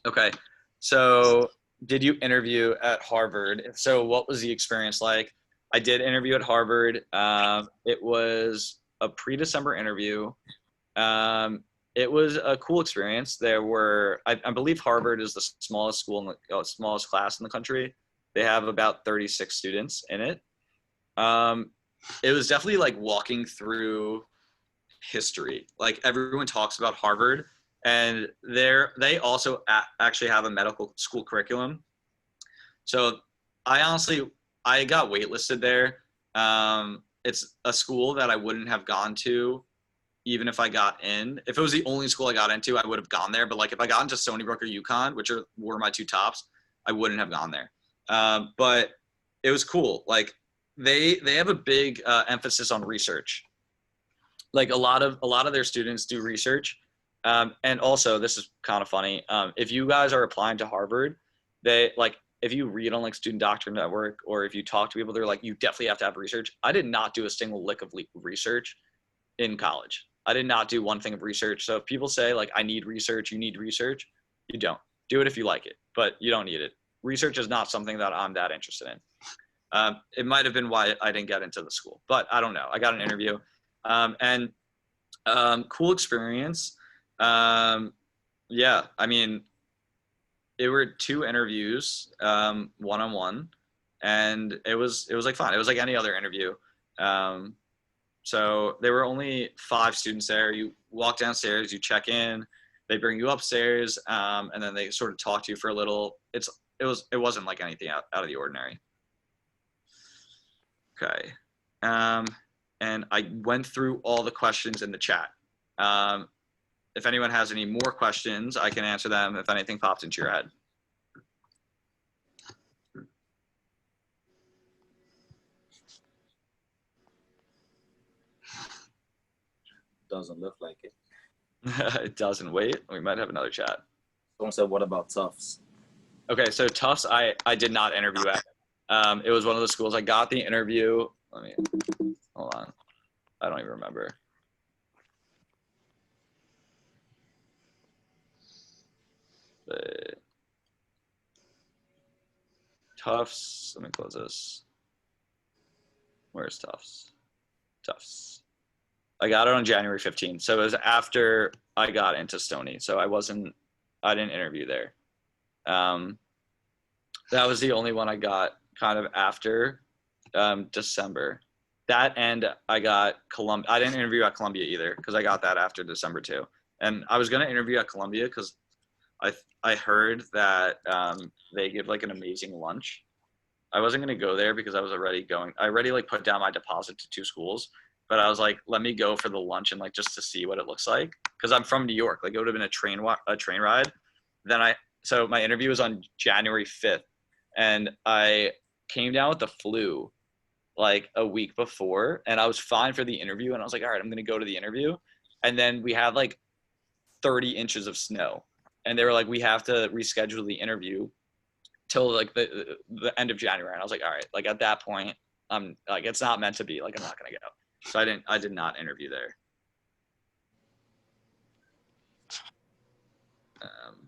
Okay. So did you interview at Harvard? If so, what was the experience like? I did interview at Harvard. It was a pre-December interview. It was a cool experience. There were, I believe Harvard is the smallest school in the smallest class in the country. They have about 36 students in it. It was definitely like walking through history. Like everyone talks about Harvard, and they also actually have a medical school curriculum. So I got waitlisted there. It's a school that I wouldn't have gone to even if I got in. If it was the only school I got into, I would have gone there. But like if I got into Stony Brook or UConn, which were my two tops, I wouldn't have gone there. But it was cool. Like they have a big emphasis on research. Like a lot of their students do research. And also, this is kind of funny. If you guys are applying to Harvard, if you read on like Student Doctor Network or if you talk to people, they're like, you definitely have to have research. I did not do a single lick of research in college. I did not do one thing of research. So if people say like, I need research, you need research, you don't. Do it if you like it, but you don't need it. Research is not something that I'm that interested in. It might have been why I didn't get into the school, but I don't know. I got an interview, and cool experience. Yeah, I mean, it were 2 interviews, one-on-one, and it was like fun. It was like any other interview. So there were only 5 students there. You walk downstairs, you check in, they bring you upstairs, and then they sort of talk to you for a little. It wasn't like anything out of the ordinary. Okay. And I went through all the questions in the chat. If anyone has any more questions, I can answer them if anything pops into your head. Doesn't look like it. It doesn't. Wait, we might have another chat. Someone said, what about Tufts? Okay, so Tufts, I did not interview at. It was one of the schools. I got the interview. Hold on. I don't even remember. Tufts, let me close this. Where's Tufts? Tufts. I got it on January 15th. So it was after I got into Stony. So I didn't interview there. That was the only one I got kind of after December. That, and I got Columbia. I didn't interview at Columbia either because I got that after December too. And I was going to interview at Columbia because I heard that they give like an amazing lunch. I wasn't going to go there because I already like put down my deposit to 2 schools, but I was like, let me go for the lunch and like just to see what it looks like. Cause I'm from New York. Like it would have been a train ride. So my interview was on January 5th and I came down with the flu like a week before and I was fine for the interview. And I was like, all right, I'm going to go to the interview. And then we had like 30 inches of snow. And they were like, we have to reschedule the interview till like the end of January. And I was like, all right, like at that point, I'm like, it's not meant to be, like, I'm not going to go. So I did not interview there.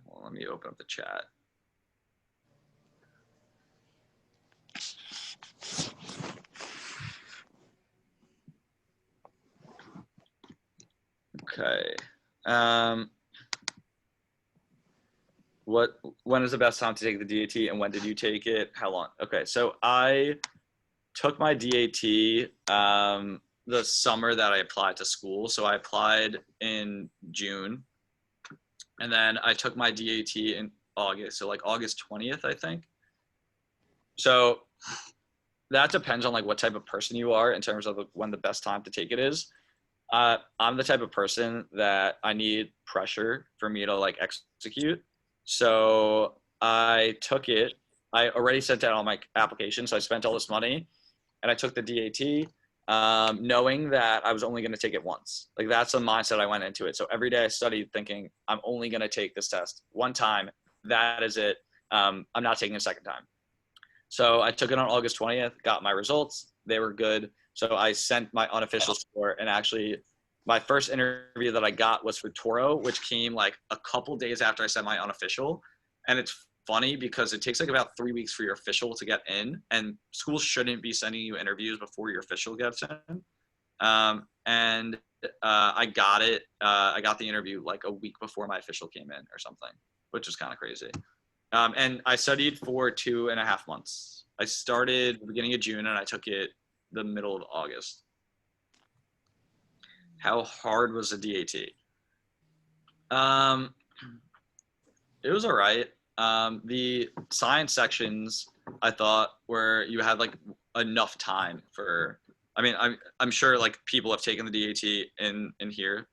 Well, let me open up the chat. Okay. When is the best time to take the DAT and when did you take it? How long? Okay. So I took my DAT, the summer that I applied to school. So I applied in June and then I took my DAT in August. So like August 20th, I think. So that depends on like what type of person you are in terms of when the best time to take it is. I'm the type of person that I need pressure for me to like execute. So I took it. I already sent out all my applications. So I spent all this money and I took the DAT, knowing that I was only going to take it once. Like that's the mindset I went into it. So every day I studied thinking I'm only going to take this test one time. That is it. I'm not taking a second time. So I took it on August 20th, got my results. They were good. So I sent my unofficial score, and actually my first interview that I got was for Toro, which came like a couple days after I sent my unofficial. And it's funny because it takes like about 3 weeks for your official to get in, and schools shouldn't be sending you interviews before your official gets in. I got it. I got the interview like a week before my official came in or something, which is kind of crazy. And I studied for 2.5 months. I started the beginning of June and I took it the middle of August. How hard was the DAT? It was all right. The science sections I thought where you had like enough time for, I mean, I'm sure like people have taken the DAT in here.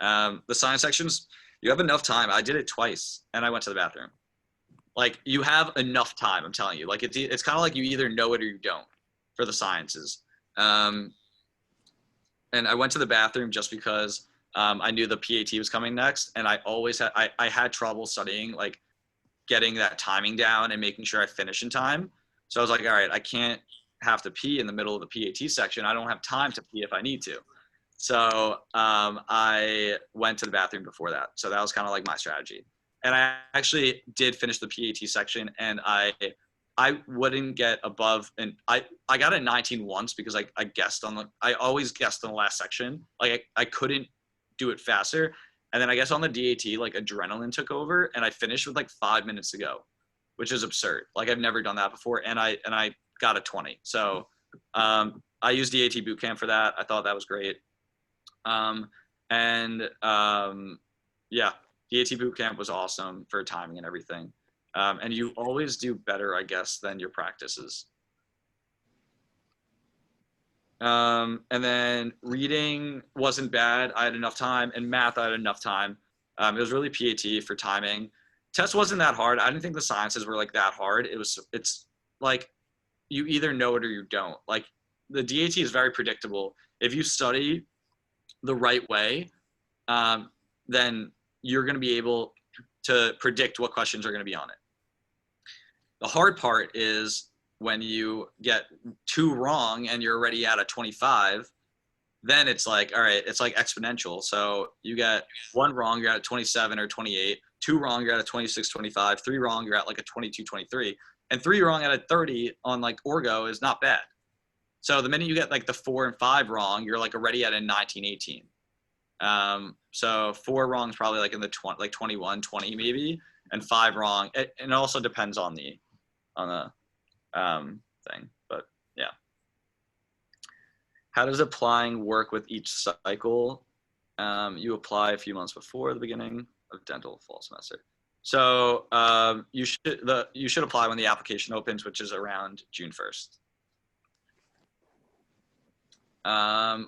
The science sections, you have enough time. I did it twice and I went to the bathroom. Like you have enough time, I'm telling you. Like it's kind of like you either know it or you don't for the sciences. And I went to the bathroom just because I knew the PAT was coming next, and I always had I had trouble studying, like getting that timing down and making sure I finish in time. So I was like, all right, I can't have to pee in the middle of the PAT section. I don't have time to pee if I need to. So I went to the bathroom before that. So that was kind of like my strategy. And I actually did finish the PAT section, and I wouldn't get above, and I got a 19 once because I guessed I always guessed on the last section. Like I couldn't do it faster. And then I guess on the DAT, like adrenaline took over and I finished with like 5 minutes to go, which is absurd. Like I've never done that before. And I got a 20. So I used DAT bootcamp for that. I thought that was great. Yeah, DAT bootcamp was awesome for timing and everything. And you always do better, I guess, than your practices. And then reading wasn't bad. I had enough time, and math I had enough time. It was really PAT for timing. Test wasn't that hard. I didn't think the sciences were like that hard. It's like you either know it or you don't. Like the DAT is very predictable. If you study the right way, then you're going to be able to predict what questions are going to be on it. The hard part is when you get 2 wrong and you're already at a 25, then it's like, all right, it's like exponential. So you get 1 wrong, you're at a 27 or 28, 2 wrong, you're at a 26, 25, 3 wrong, you're at like a 22, 23, and 3 wrong at a 30 on like orgo is not bad. So the minute you get like the 4 and 5 wrong, you're like already at a 19, 18. So 4 wrong is probably like in the 21, 20 maybe, and 5 wrong. It also depends on the thing, but yeah. How does applying work with each cycle? You apply a few months before the beginning of dental fall semester. So you should apply when the application opens, which is around June 1st.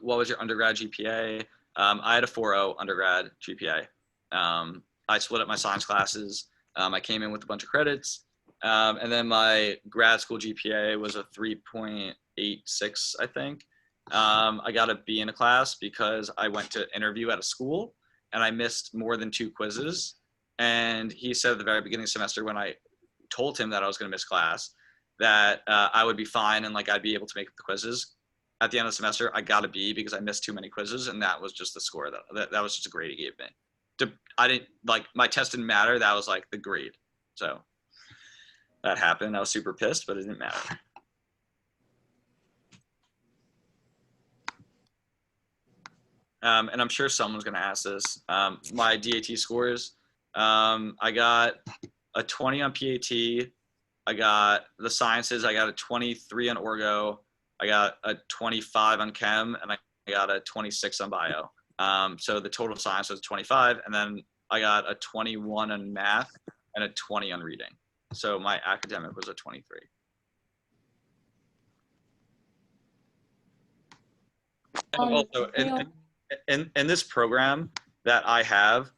What was your undergrad GPA? I had a 4.0 undergrad GPA. I split up my science classes. I came in with a bunch of credits. And then my grad school GPA was a 3.86, I think. I got a B in a class because I went to interview at a school and I missed more than 2 quizzes. And he said at the very beginning of the semester, when I told him that I was going to miss class, that I would be fine and like I'd be able to make up the quizzes. At the end of the semester, I got a B because I missed too many quizzes, and that was just the score that was just a grade he gave me. I didn't like my test didn't matter. That was like the grade. So that happened. I was super pissed, but it didn't matter. And I'm sure someone's going to ask this. My DAT scores, I got a 20 on PAT. I got the sciences. I got a 23 on orgo. I got a 25 on chem, and I got a 26 on bio. So the total science was 25, and then I got a 21 on math and a 20 on reading. So my academic was a 23. Also, you know, in this program that I have,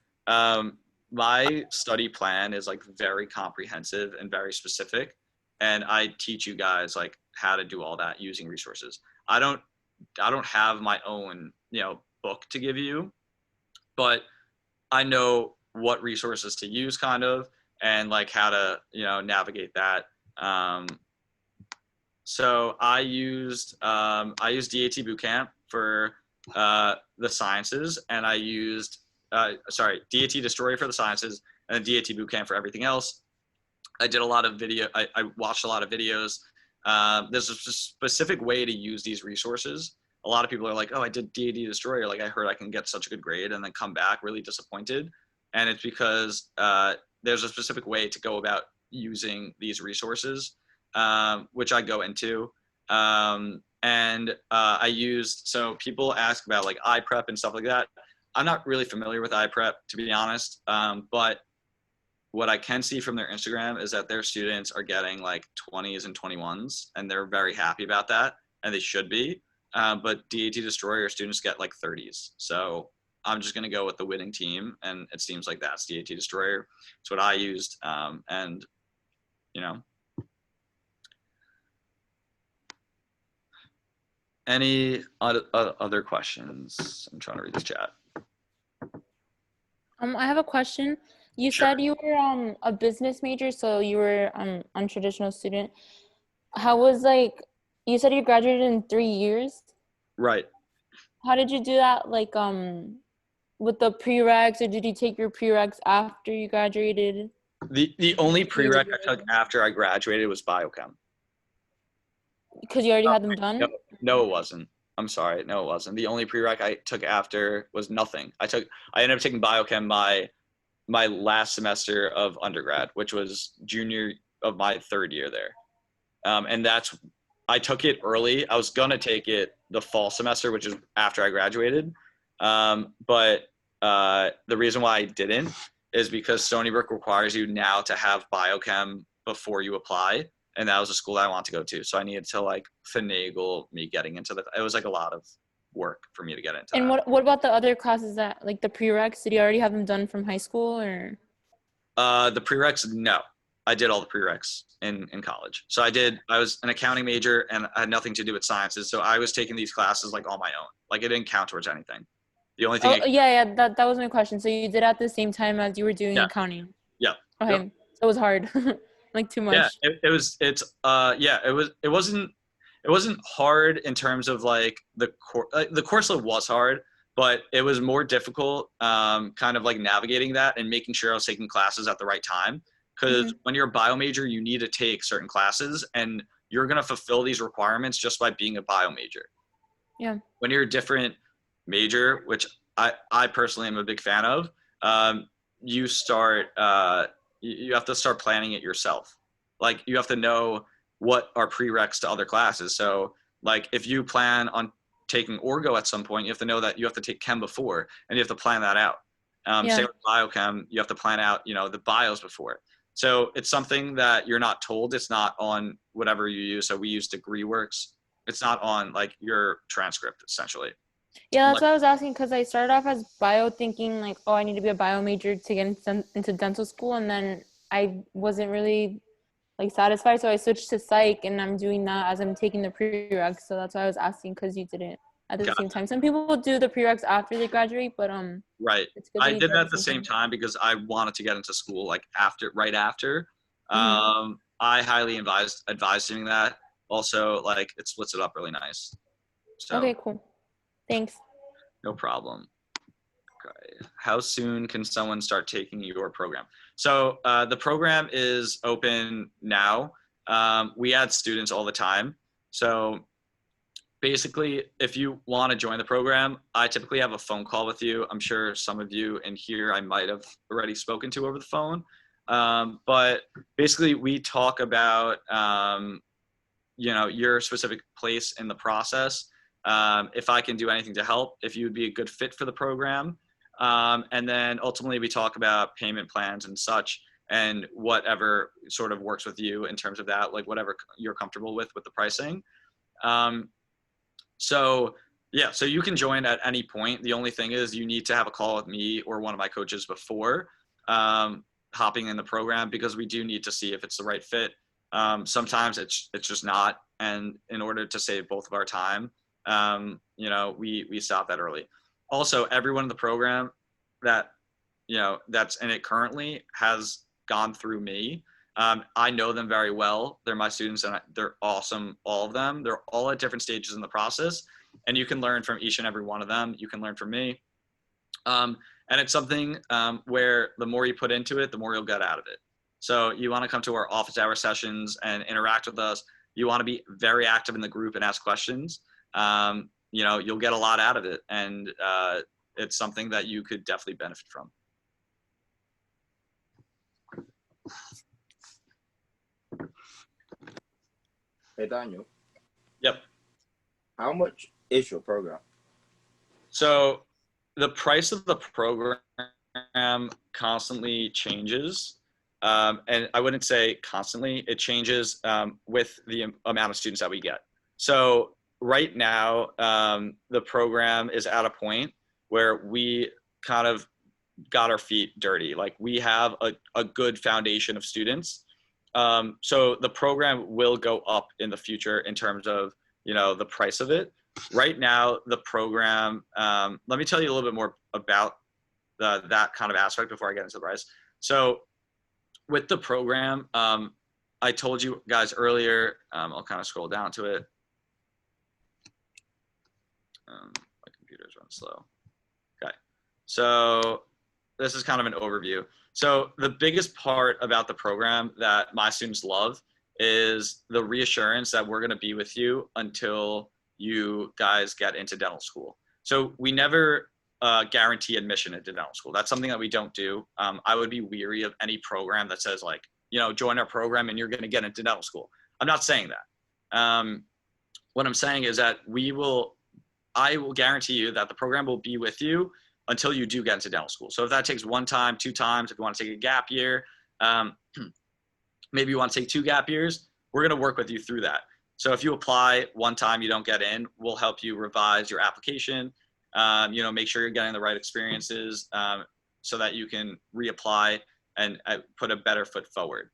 my study plan is like very comprehensive and very specific, and I teach you guys like how to do all that using resources. I don't have my own, book to give you, but I know what resources to use kind of, and like how to, navigate that. So I used DAT Bootcamp for the sciences, and I used DAT Destroyer for the sciences, and then DAT Bootcamp for everything else. I did a lot of video. I watched a lot of videos. There's a specific way to use these resources. A lot of people are like, "Oh, I did DAT Destroyer. Like I heard I can get such a good grade," and then come back really disappointed. And it's because there's a specific way to go about using these resources, which I go into. I used, so people ask about like iPrep and stuff like that. I'm not really familiar with iPrep, to be honest. But what I can see from their Instagram is that their students are getting like 20s and 21s, and they're very happy about that, and they should be. But DAT Destroyer students get like 30s. So I'm just going to go with the winning team, and it seems like that's DAT Destroyer. It's what I used. And, any other questions? I'm trying to read this chat. I have a question. You Sure. said you were a business major, so you were untraditional student. How was like, you said you graduated in 3 years? Right. How did you do that? Like with the prereqs, or did you take your prereqs after you graduated? The only prereq I took after I graduated was biochem. Because you already had them done? No, it wasn't. I'm sorry. No, it wasn't. The only prereq I took after was nothing. I ended up taking biochem my last semester of undergrad, which was junior of my third year there. And I took it early. I was going to take it the fall semester, which is after I graduated. But the reason why I didn't is because Stony Brook requires you now to have biochem before you apply. And that was a school that I want to go to. So I needed to like finagle me getting into it was like a lot of work for me to get into And that. what about the other classes that, like the prereqs, did you already have them done from high school, or? The prereqs, no. I did all the prereqs in college. So I was an accounting major, and I had nothing to do with sciences. So I was taking these classes like on my own. Like it didn't count towards anything. The only thing. That was my question. So you did at the same time as you were doing accounting? Yeah. Okay. Yep. So it was hard. Like too much. Yeah, it wasn't hard in terms of like the course load was hard, but it was more difficult kind of like navigating that and making sure I was taking classes at the right time. Because when you're a bio major, you need to take certain classes, and you're going to fulfill these requirements just by being a bio major. Yeah. When you're a different major, which I personally am a big fan of, you have to start planning it yourself. Like you have to know what are prereqs to other classes. So like if you plan on taking orgo at some point, you have to know that you have to take chem before, and you have to plan that out. Same with biochem, you have to plan out, the bios before. So it's something that you're not told. It's not on whatever you use. So we use DegreeWorks. It's not on like your transcript essentially. Yeah, that's what I was asking, because I started off as bio thinking like, oh, I need to be a bio major to get into dental school, and then I wasn't really like satisfied, so I switched to psych, and I'm doing that as I'm taking the prereqs. So that's why I was asking, because you did it at the same time. Some people do the prereqs after they graduate, but right. It's good I did that at the same time because I wanted to get into school like right after. I highly advise doing that. Also, like it splits it up really nice. So, okay, cool. Thanks. No problem. Okay. How soon can someone start taking your program? So the program is open now. We add students all the time. So basically, if you want to join the program, I typically have a phone call with you. I'm sure some of you in here I might have already spoken to over the phone. But basically, we talk about your specific place in the process. If I can do anything to help, if you would be a good fit for the program. And then ultimately we talk about payment plans and such, and whatever sort of works with you in terms of that, like whatever you're comfortable with the pricing. So Yeah, so you can join at any point. The only thing is you need to have a call with me or one of my coaches before hopping in the program, because we do need to see if it's the right fit. Sometimes it's just not, and in order to save both of our time, we stop that early. Also, everyone in the program that that's in it currently has gone through me. I know them very well. They're my students, and they're awesome, all of them. They're all at different stages in the process, and you can learn from each and every one of them. You can learn from me. And it's something where the more you put into it, the more you'll get out of it. So you want to come to our office hour sessions and interact with us. You want to be very active in the group and ask questions. You'll get a lot out of it, and it's something that you could definitely benefit from. Hey, Daniel. Yep. How much is your program? So the price of the program constantly changes. And I wouldn't say constantly, it changes with the amount of students that we get. So right now, the program is at a point where we kind of got our feet dirty. Like, we have a good foundation of students. So the program will go up in the future in terms of, the price of it. Right now, the program, let me tell you a little bit more about that kind of aspect before I get into the price. So with the program, I told you guys earlier, I'll kind of scroll down to it. My computer's running slow. Okay. So this is kind of an overview. So the biggest part about the program that my students love is the reassurance that we're going to be with you until you guys get into dental school. So we never guarantee admission into dental school. That's something that we don't do. I would be weary of any program that says, like, join our program and you're going to get into dental school. I'm not saying that. What I'm saying is that I will guarantee you that the program will be with you until you do get into dental school. So if that takes 1 time, 2 times, if you want to take a gap year, maybe you want to take 2 gap years, we're going to work with you through that. So if you apply 1 time, you don't get in, we'll help you revise your application, make sure you're getting the right experiences so that you can reapply and put a better foot forward.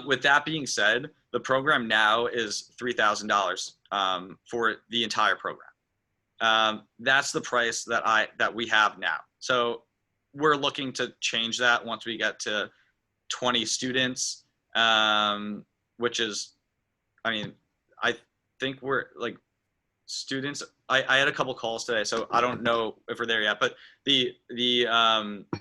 With that being said, the program now is $3,000 for the entire program. That's the price that we have now. So we're looking to change that once we get to 20 students, which is, I think we're like students. I had a couple calls today, so I don't know if we're there yet, but the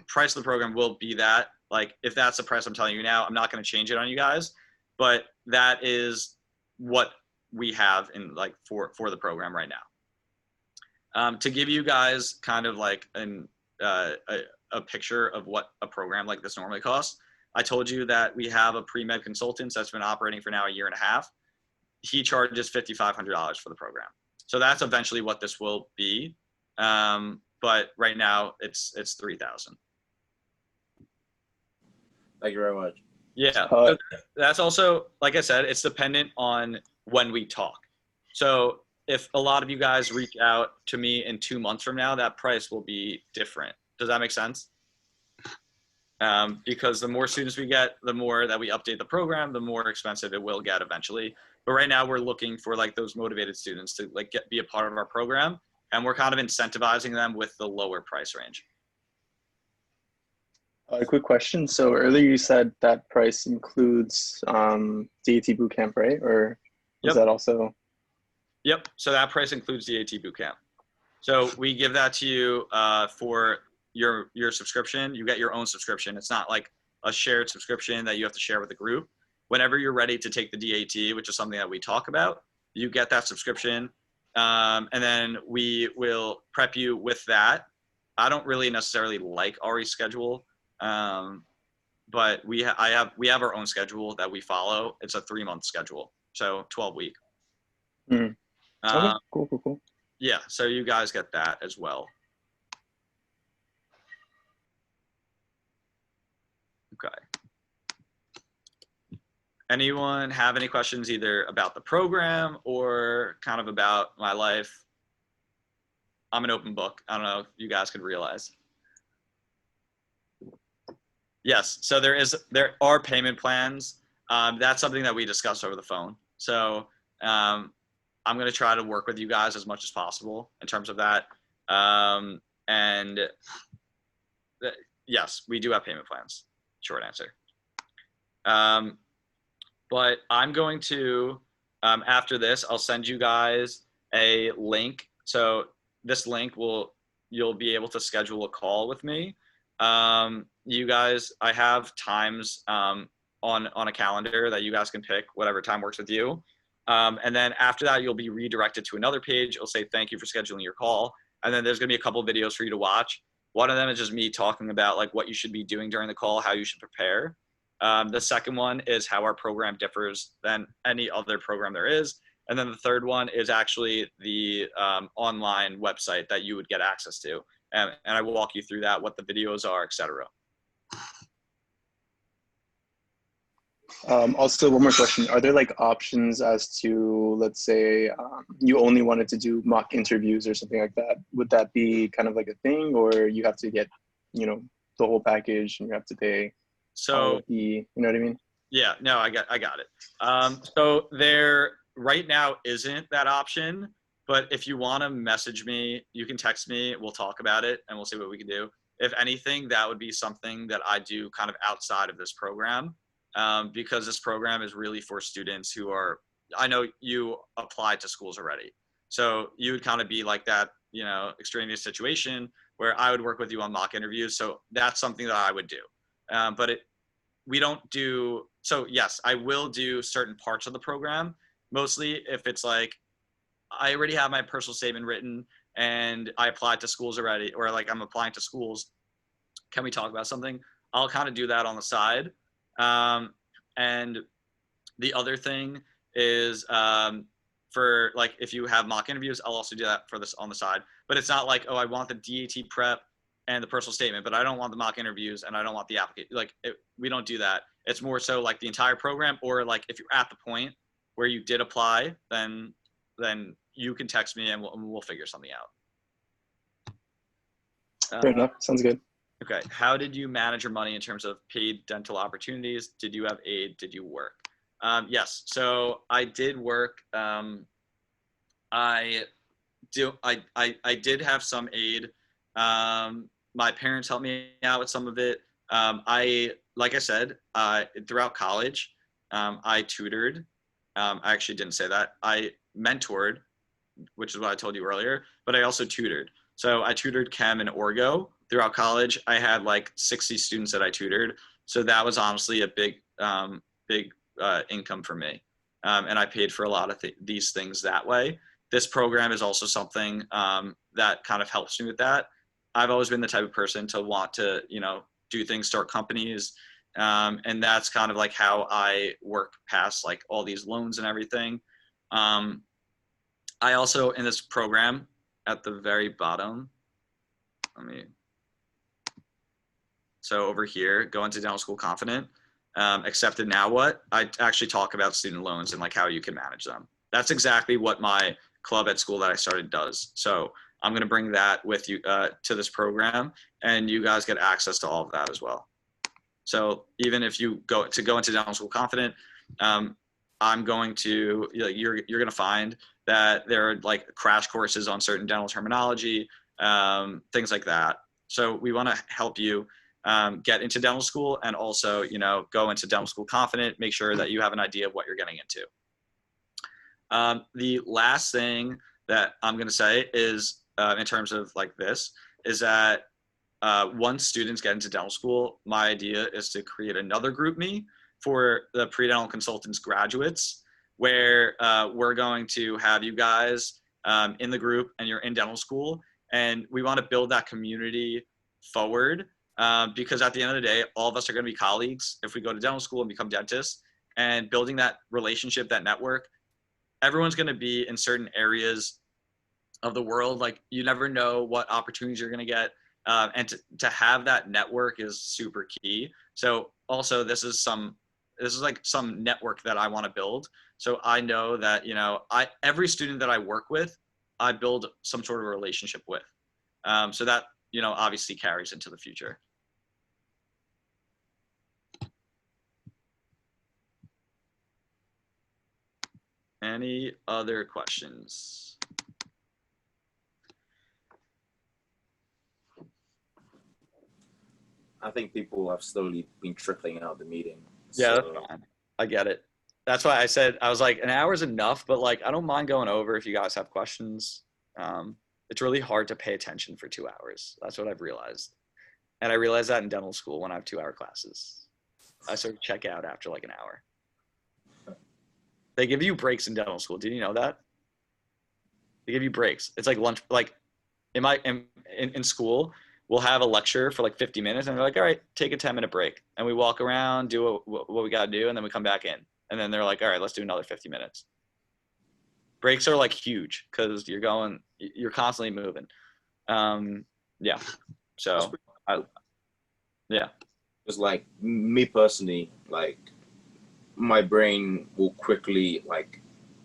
price of the program will be that. Like, if that's the price I'm telling you now, I'm not going to change it on you guys, but that is what we have in for the program right now. To give you guys kind of like a picture of what a program like this normally costs, I told you that we have a pre-med consultant that's been operating for now 1.5 years. He charges $5,500 for the program. So that's eventually what this will be. But right now it's $3,000. Thank you very much. Yeah, that's also, like I said, it's dependent on when we talk. So if a lot of you guys reach out to me in 2 months from now, that price will be different. Does that make sense? Because the more students we get, the more that we update the program, the more expensive it will get eventually. But right now we're looking for like those motivated students to be a part of our program, and we're kind of incentivizing them with the lower price range. A quick question. So earlier you said that price includes DAT bootcamp, right? Or is that also? Yep. So that price includes DAT bootcamp. So we give that to you for your subscription. You get your own subscription. It's not like a shared subscription that you have to share with the group. Whenever you're ready to take the DAT, which is something that we talk about, you get that subscription, and then we will prep you with that. I don't really necessarily like Ari's schedule, but we have our own schedule that we follow. It's a 3-month schedule, so 12-week. Okay, cool. Yeah, so you guys get that as well. Okay. anyone have any questions either about the program or kind of about my life? I'm an open book. I don't know if you guys could realize. Yes, so there are payment plans. That's something that we discussed over the phone. So I'm going to try to work with you guys as much as possible in terms of that. And yes, we do have payment plans. Short answer. But I'm going to, after this, I'll send you guys a link. So this link you'll be able to schedule a call with me. You guys, I have times on a calendar that you guys can pick whatever time works with you. And then after that, you'll be redirected to another page. It'll say, thank you for scheduling your call. And then there's going to be a couple of videos for you to watch. One of them is just me talking about like what you should be doing during the call, how you should prepare. The second one is how our program differs than any other program there is. And then the third one is actually the online website that you would get access to. And I will walk you through that, what the videos are, etc. Also, one more question. Are there like options as to, let's say, you only wanted to do mock interviews or something like that? Would that be kind of like a thing, or you have to get, the whole package and you have to pay all of the, you know what I mean? Yeah, no, I got it. So there right now isn't that option, but if you want to message me, you can text me, we'll talk about it and we'll see what we can do. If anything, that would be something that I do kind of outside of this program. Because this program is really for students who are, I know you applied to schools already. So you would kind of be like that, extraneous situation where I would work with you on mock interviews. So that's something that I would do. But we don't do, so yes, I will do certain parts of the program, mostly if it's like, I already have my personal statement written and I applied to schools already, or like I'm applying to schools. Can we talk about something? I'll kind of do that on the side. And the other thing is, for like, if you have mock interviews, I'll also do that for this on the side, but it's not like, oh, I want the DAT prep and the personal statement, but I don't want the mock interviews and I don't want the application. Like we don't do that. It's more so like the entire program, or like if you're at the point where you did apply, then you can text me and we'll figure something out. Fair enough. Sounds good. Okay. How did you manage your money in terms of paid dental opportunities? Did you have aid? Did you work? Yes. So I did work. I did have some aid. My parents helped me out with some of it. Like I said, throughout college, I tutored. I actually didn't say that. I mentored, which is what I told you earlier, but I also tutored. So I tutored chem and orgo throughout college. I had like 60 students that I tutored. So that was honestly a big income for me. And I paid for a lot of these things that way. This program is also something that kind of helps me with that. I've always been the type of person to want to, do things, start companies. And that's kind of like how I work past like all these loans and everything. I also, in this program at the very bottom, so over here, go into dental school confident, accepted now what? I actually talk about student loans and like how you can manage them. That's exactly what my club at school that I started does. So I'm going to bring that with you to this program, and you guys get access to all of that as well. So even if you go into dental school confident, I'm going to, you're going to find that there are like crash courses on certain dental terminology, things like that. So we want to help you get into dental school, and also, go into dental school confident, make sure that you have an idea of what you're getting into. The last thing that I'm going to say is, in terms of like this, is that once students get into dental school, my idea is to create another group me for the pre-dental consultants graduates, where we're going to have you guys in the group and you're in dental school, and we want to build that community forward, because at the end of the day, all of us are going to be colleagues if we go to dental school and become dentists, and building that relationship, that network. Everyone's going to be in certain areas of the world. Like you never know what opportunities you're going to get. And to have that network is super key. So also this is some this is like some network that I want to build. So I know that, every student that I work with, I build some sort of relationship with. So that, obviously carries into the future. Any other questions? I think people have slowly been trickling out of the meeting. Yeah, So, that's fine. I get it. That's why I said, I was like, an hour is enough, but like, I don't mind going over if you guys have questions. It's really hard to pay attention for 2 hours. That's what I've realized. And I realized that in dental school when I have 2-hour classes. I sort of check out after like an hour. They give you breaks in dental school. Did you know that? They give you breaks. It's like lunch. Like in school, we'll have a lecture for like 50 minutes, and they're like, all right, take a 10-minute break. And we walk around, do what we got to do, and then we come back in. And then they're like, all right, let's do another 50 minutes. Breaks are like huge because you're constantly moving. Yeah. So, yeah. it's like me personally, like my brain will quickly, like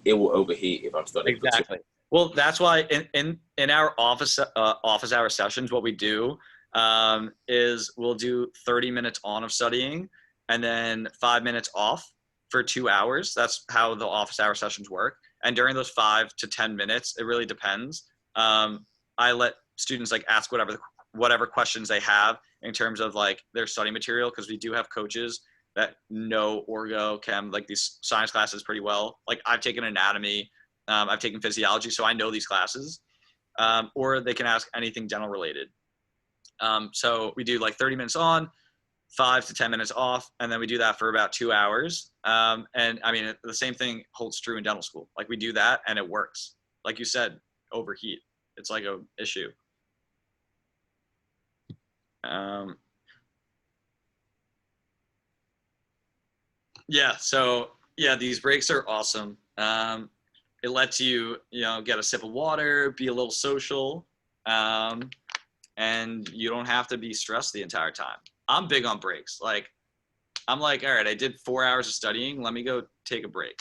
it will overheat if I'm studying. Exactly. Well, that's why in our office hour sessions, what we do is we'll do 30 minutes on of studying and then 5 minutes off for 2 hours. That's how the office hour sessions work. And during those 5 to 10 minutes, it really depends. I let students like ask whatever questions they have in terms of like their study material, because we do have coaches that know orgo, chem, like these science classes pretty well. Like I've taken anatomy, I've taken physiology, so I know these classes. Or they can ask anything dental related. So we do like 30 minutes on, 5 to 10 minutes off, and then we do that for about 2 hours. And I mean, the same thing holds true in dental school. Like we do that and it works. Like you said, overheat. It's like a issue. Yeah, so yeah, these breaks are awesome. It lets you, get a sip of water, be a little social, and you don't have to be stressed the entire time. I'm big on breaks. Like, I'm like, all right, I did 4 hours of studying. Let me go take a break.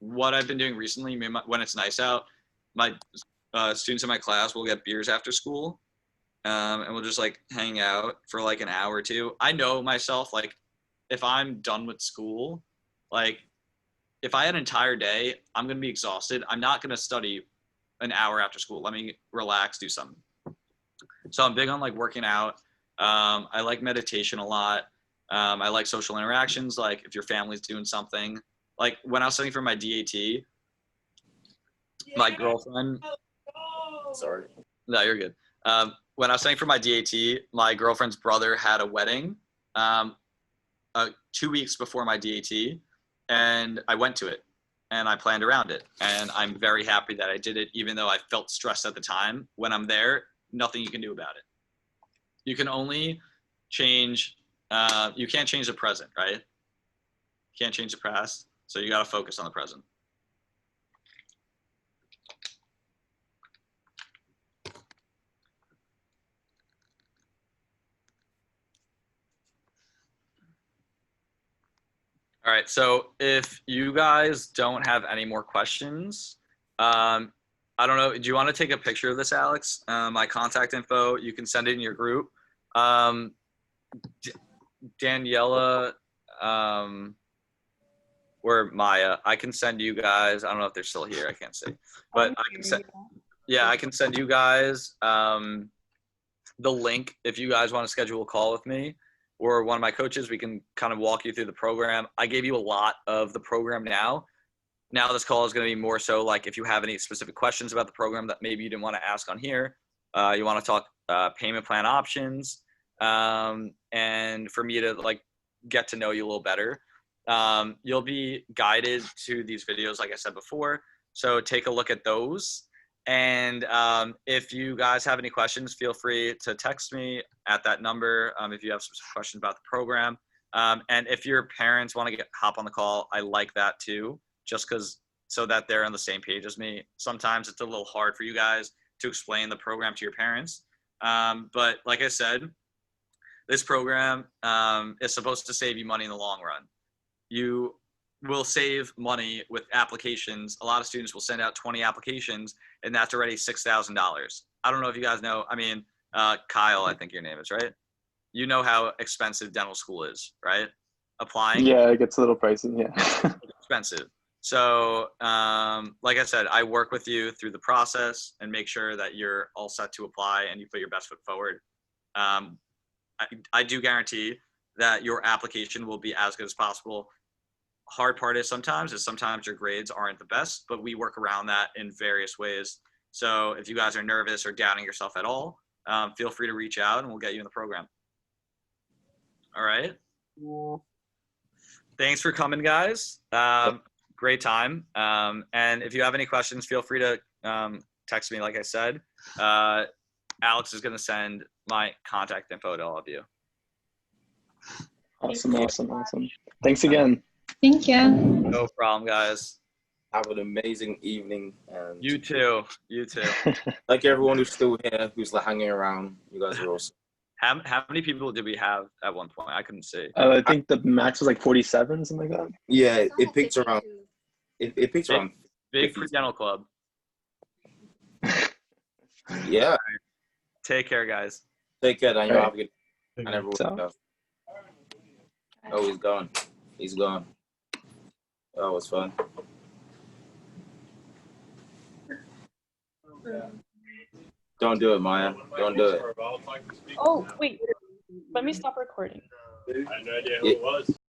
What I've been doing recently, when it's nice out, my students in my class will get beers after school, and we'll just like hang out for like an hour or two. I know myself, like, if I'm done with school, like if I had an entire day, I'm going to be exhausted. I'm not going to study an hour after school. Let me relax, do something. So I'm big on like working out. I like meditation a lot. I like social interactions. Like if your family's doing something, like when I was studying for my DAT, my girlfriend, sorry, no, you're good. When I was studying for my DAT, my girlfriend's brother had a wedding 2 weeks before my DAT, and I went to it and I planned around it. And I'm very happy that I did it, even though I felt stressed at the time. When I'm there, nothing you can do about it. You can only change, you can't change the present, right? You can't change the past. So you got to focus on the present. All right, so if you guys don't have any more questions, I don't know, do you want to take a picture of this, Alex? My contact info, you can send it in your group. Daniela, or Maya, I can send you guys, I don't know if they're still here, I can't see. But I can send, yeah, I can send you guys the link if you guys want to schedule a call with me or one of my coaches. We can kind of walk you through the program. I gave you a lot of the program now. Now this call is going to be more so like if you have any specific questions about the program that maybe you didn't want to ask on here, you want to talk payment plan options, and for me to like get to know you a little better. You'll be guided to these videos, like I said before. So take a look at those. And if you guys have any questions, feel free to text me at that number if you have some questions about the program. And if your parents want to hop on the call, I like that too, just because so that they're on the same page as me. Sometimes it's a little hard for you guys to explain the program to your parents. But like I said, this program is supposed to save you money in the long run. you will save money with applications. A lot of students will send out 20 applications, and that's already $6,000. I don't know if you guys know. I mean, Kyle, I think your name is, right? You know how expensive dental school is, right? Applying. Yeah, it gets a little pricey. Yeah. Expensive. So, like I said, I work with you through the process and make sure that you're all set to apply and you put your best foot forward. I do guarantee that your application will be as good as possible. Hard part is sometimes your grades aren't the best, but we work around that in various ways. So if you guys are nervous or doubting yourself at all, feel free to reach out and we'll get you in the program. All right. Thanks for coming, guys. Great time. And if you have any questions, feel free to text me. Like I said, Alex is going to send my contact info to all of you. Awesome. Thanks again. Thank you. No problem, guys. Have an amazing evening. And You too. like everyone who's still here, who's like hanging around, you guys are awesome. How many people did we have at one point? I couldn't see. I think the max was like 47, something like that. Yeah, it peaked around. It peaked around. Big Dental Club. Yeah. Take care, guys. Take care, Daniel. Right. Have a good. And everyone. So- Oh, he's gone. He's gone. Oh, it was fun. Don't do it, Maya. Don't do it. Oh, wait. Let me stop recording. I had no idea who it was.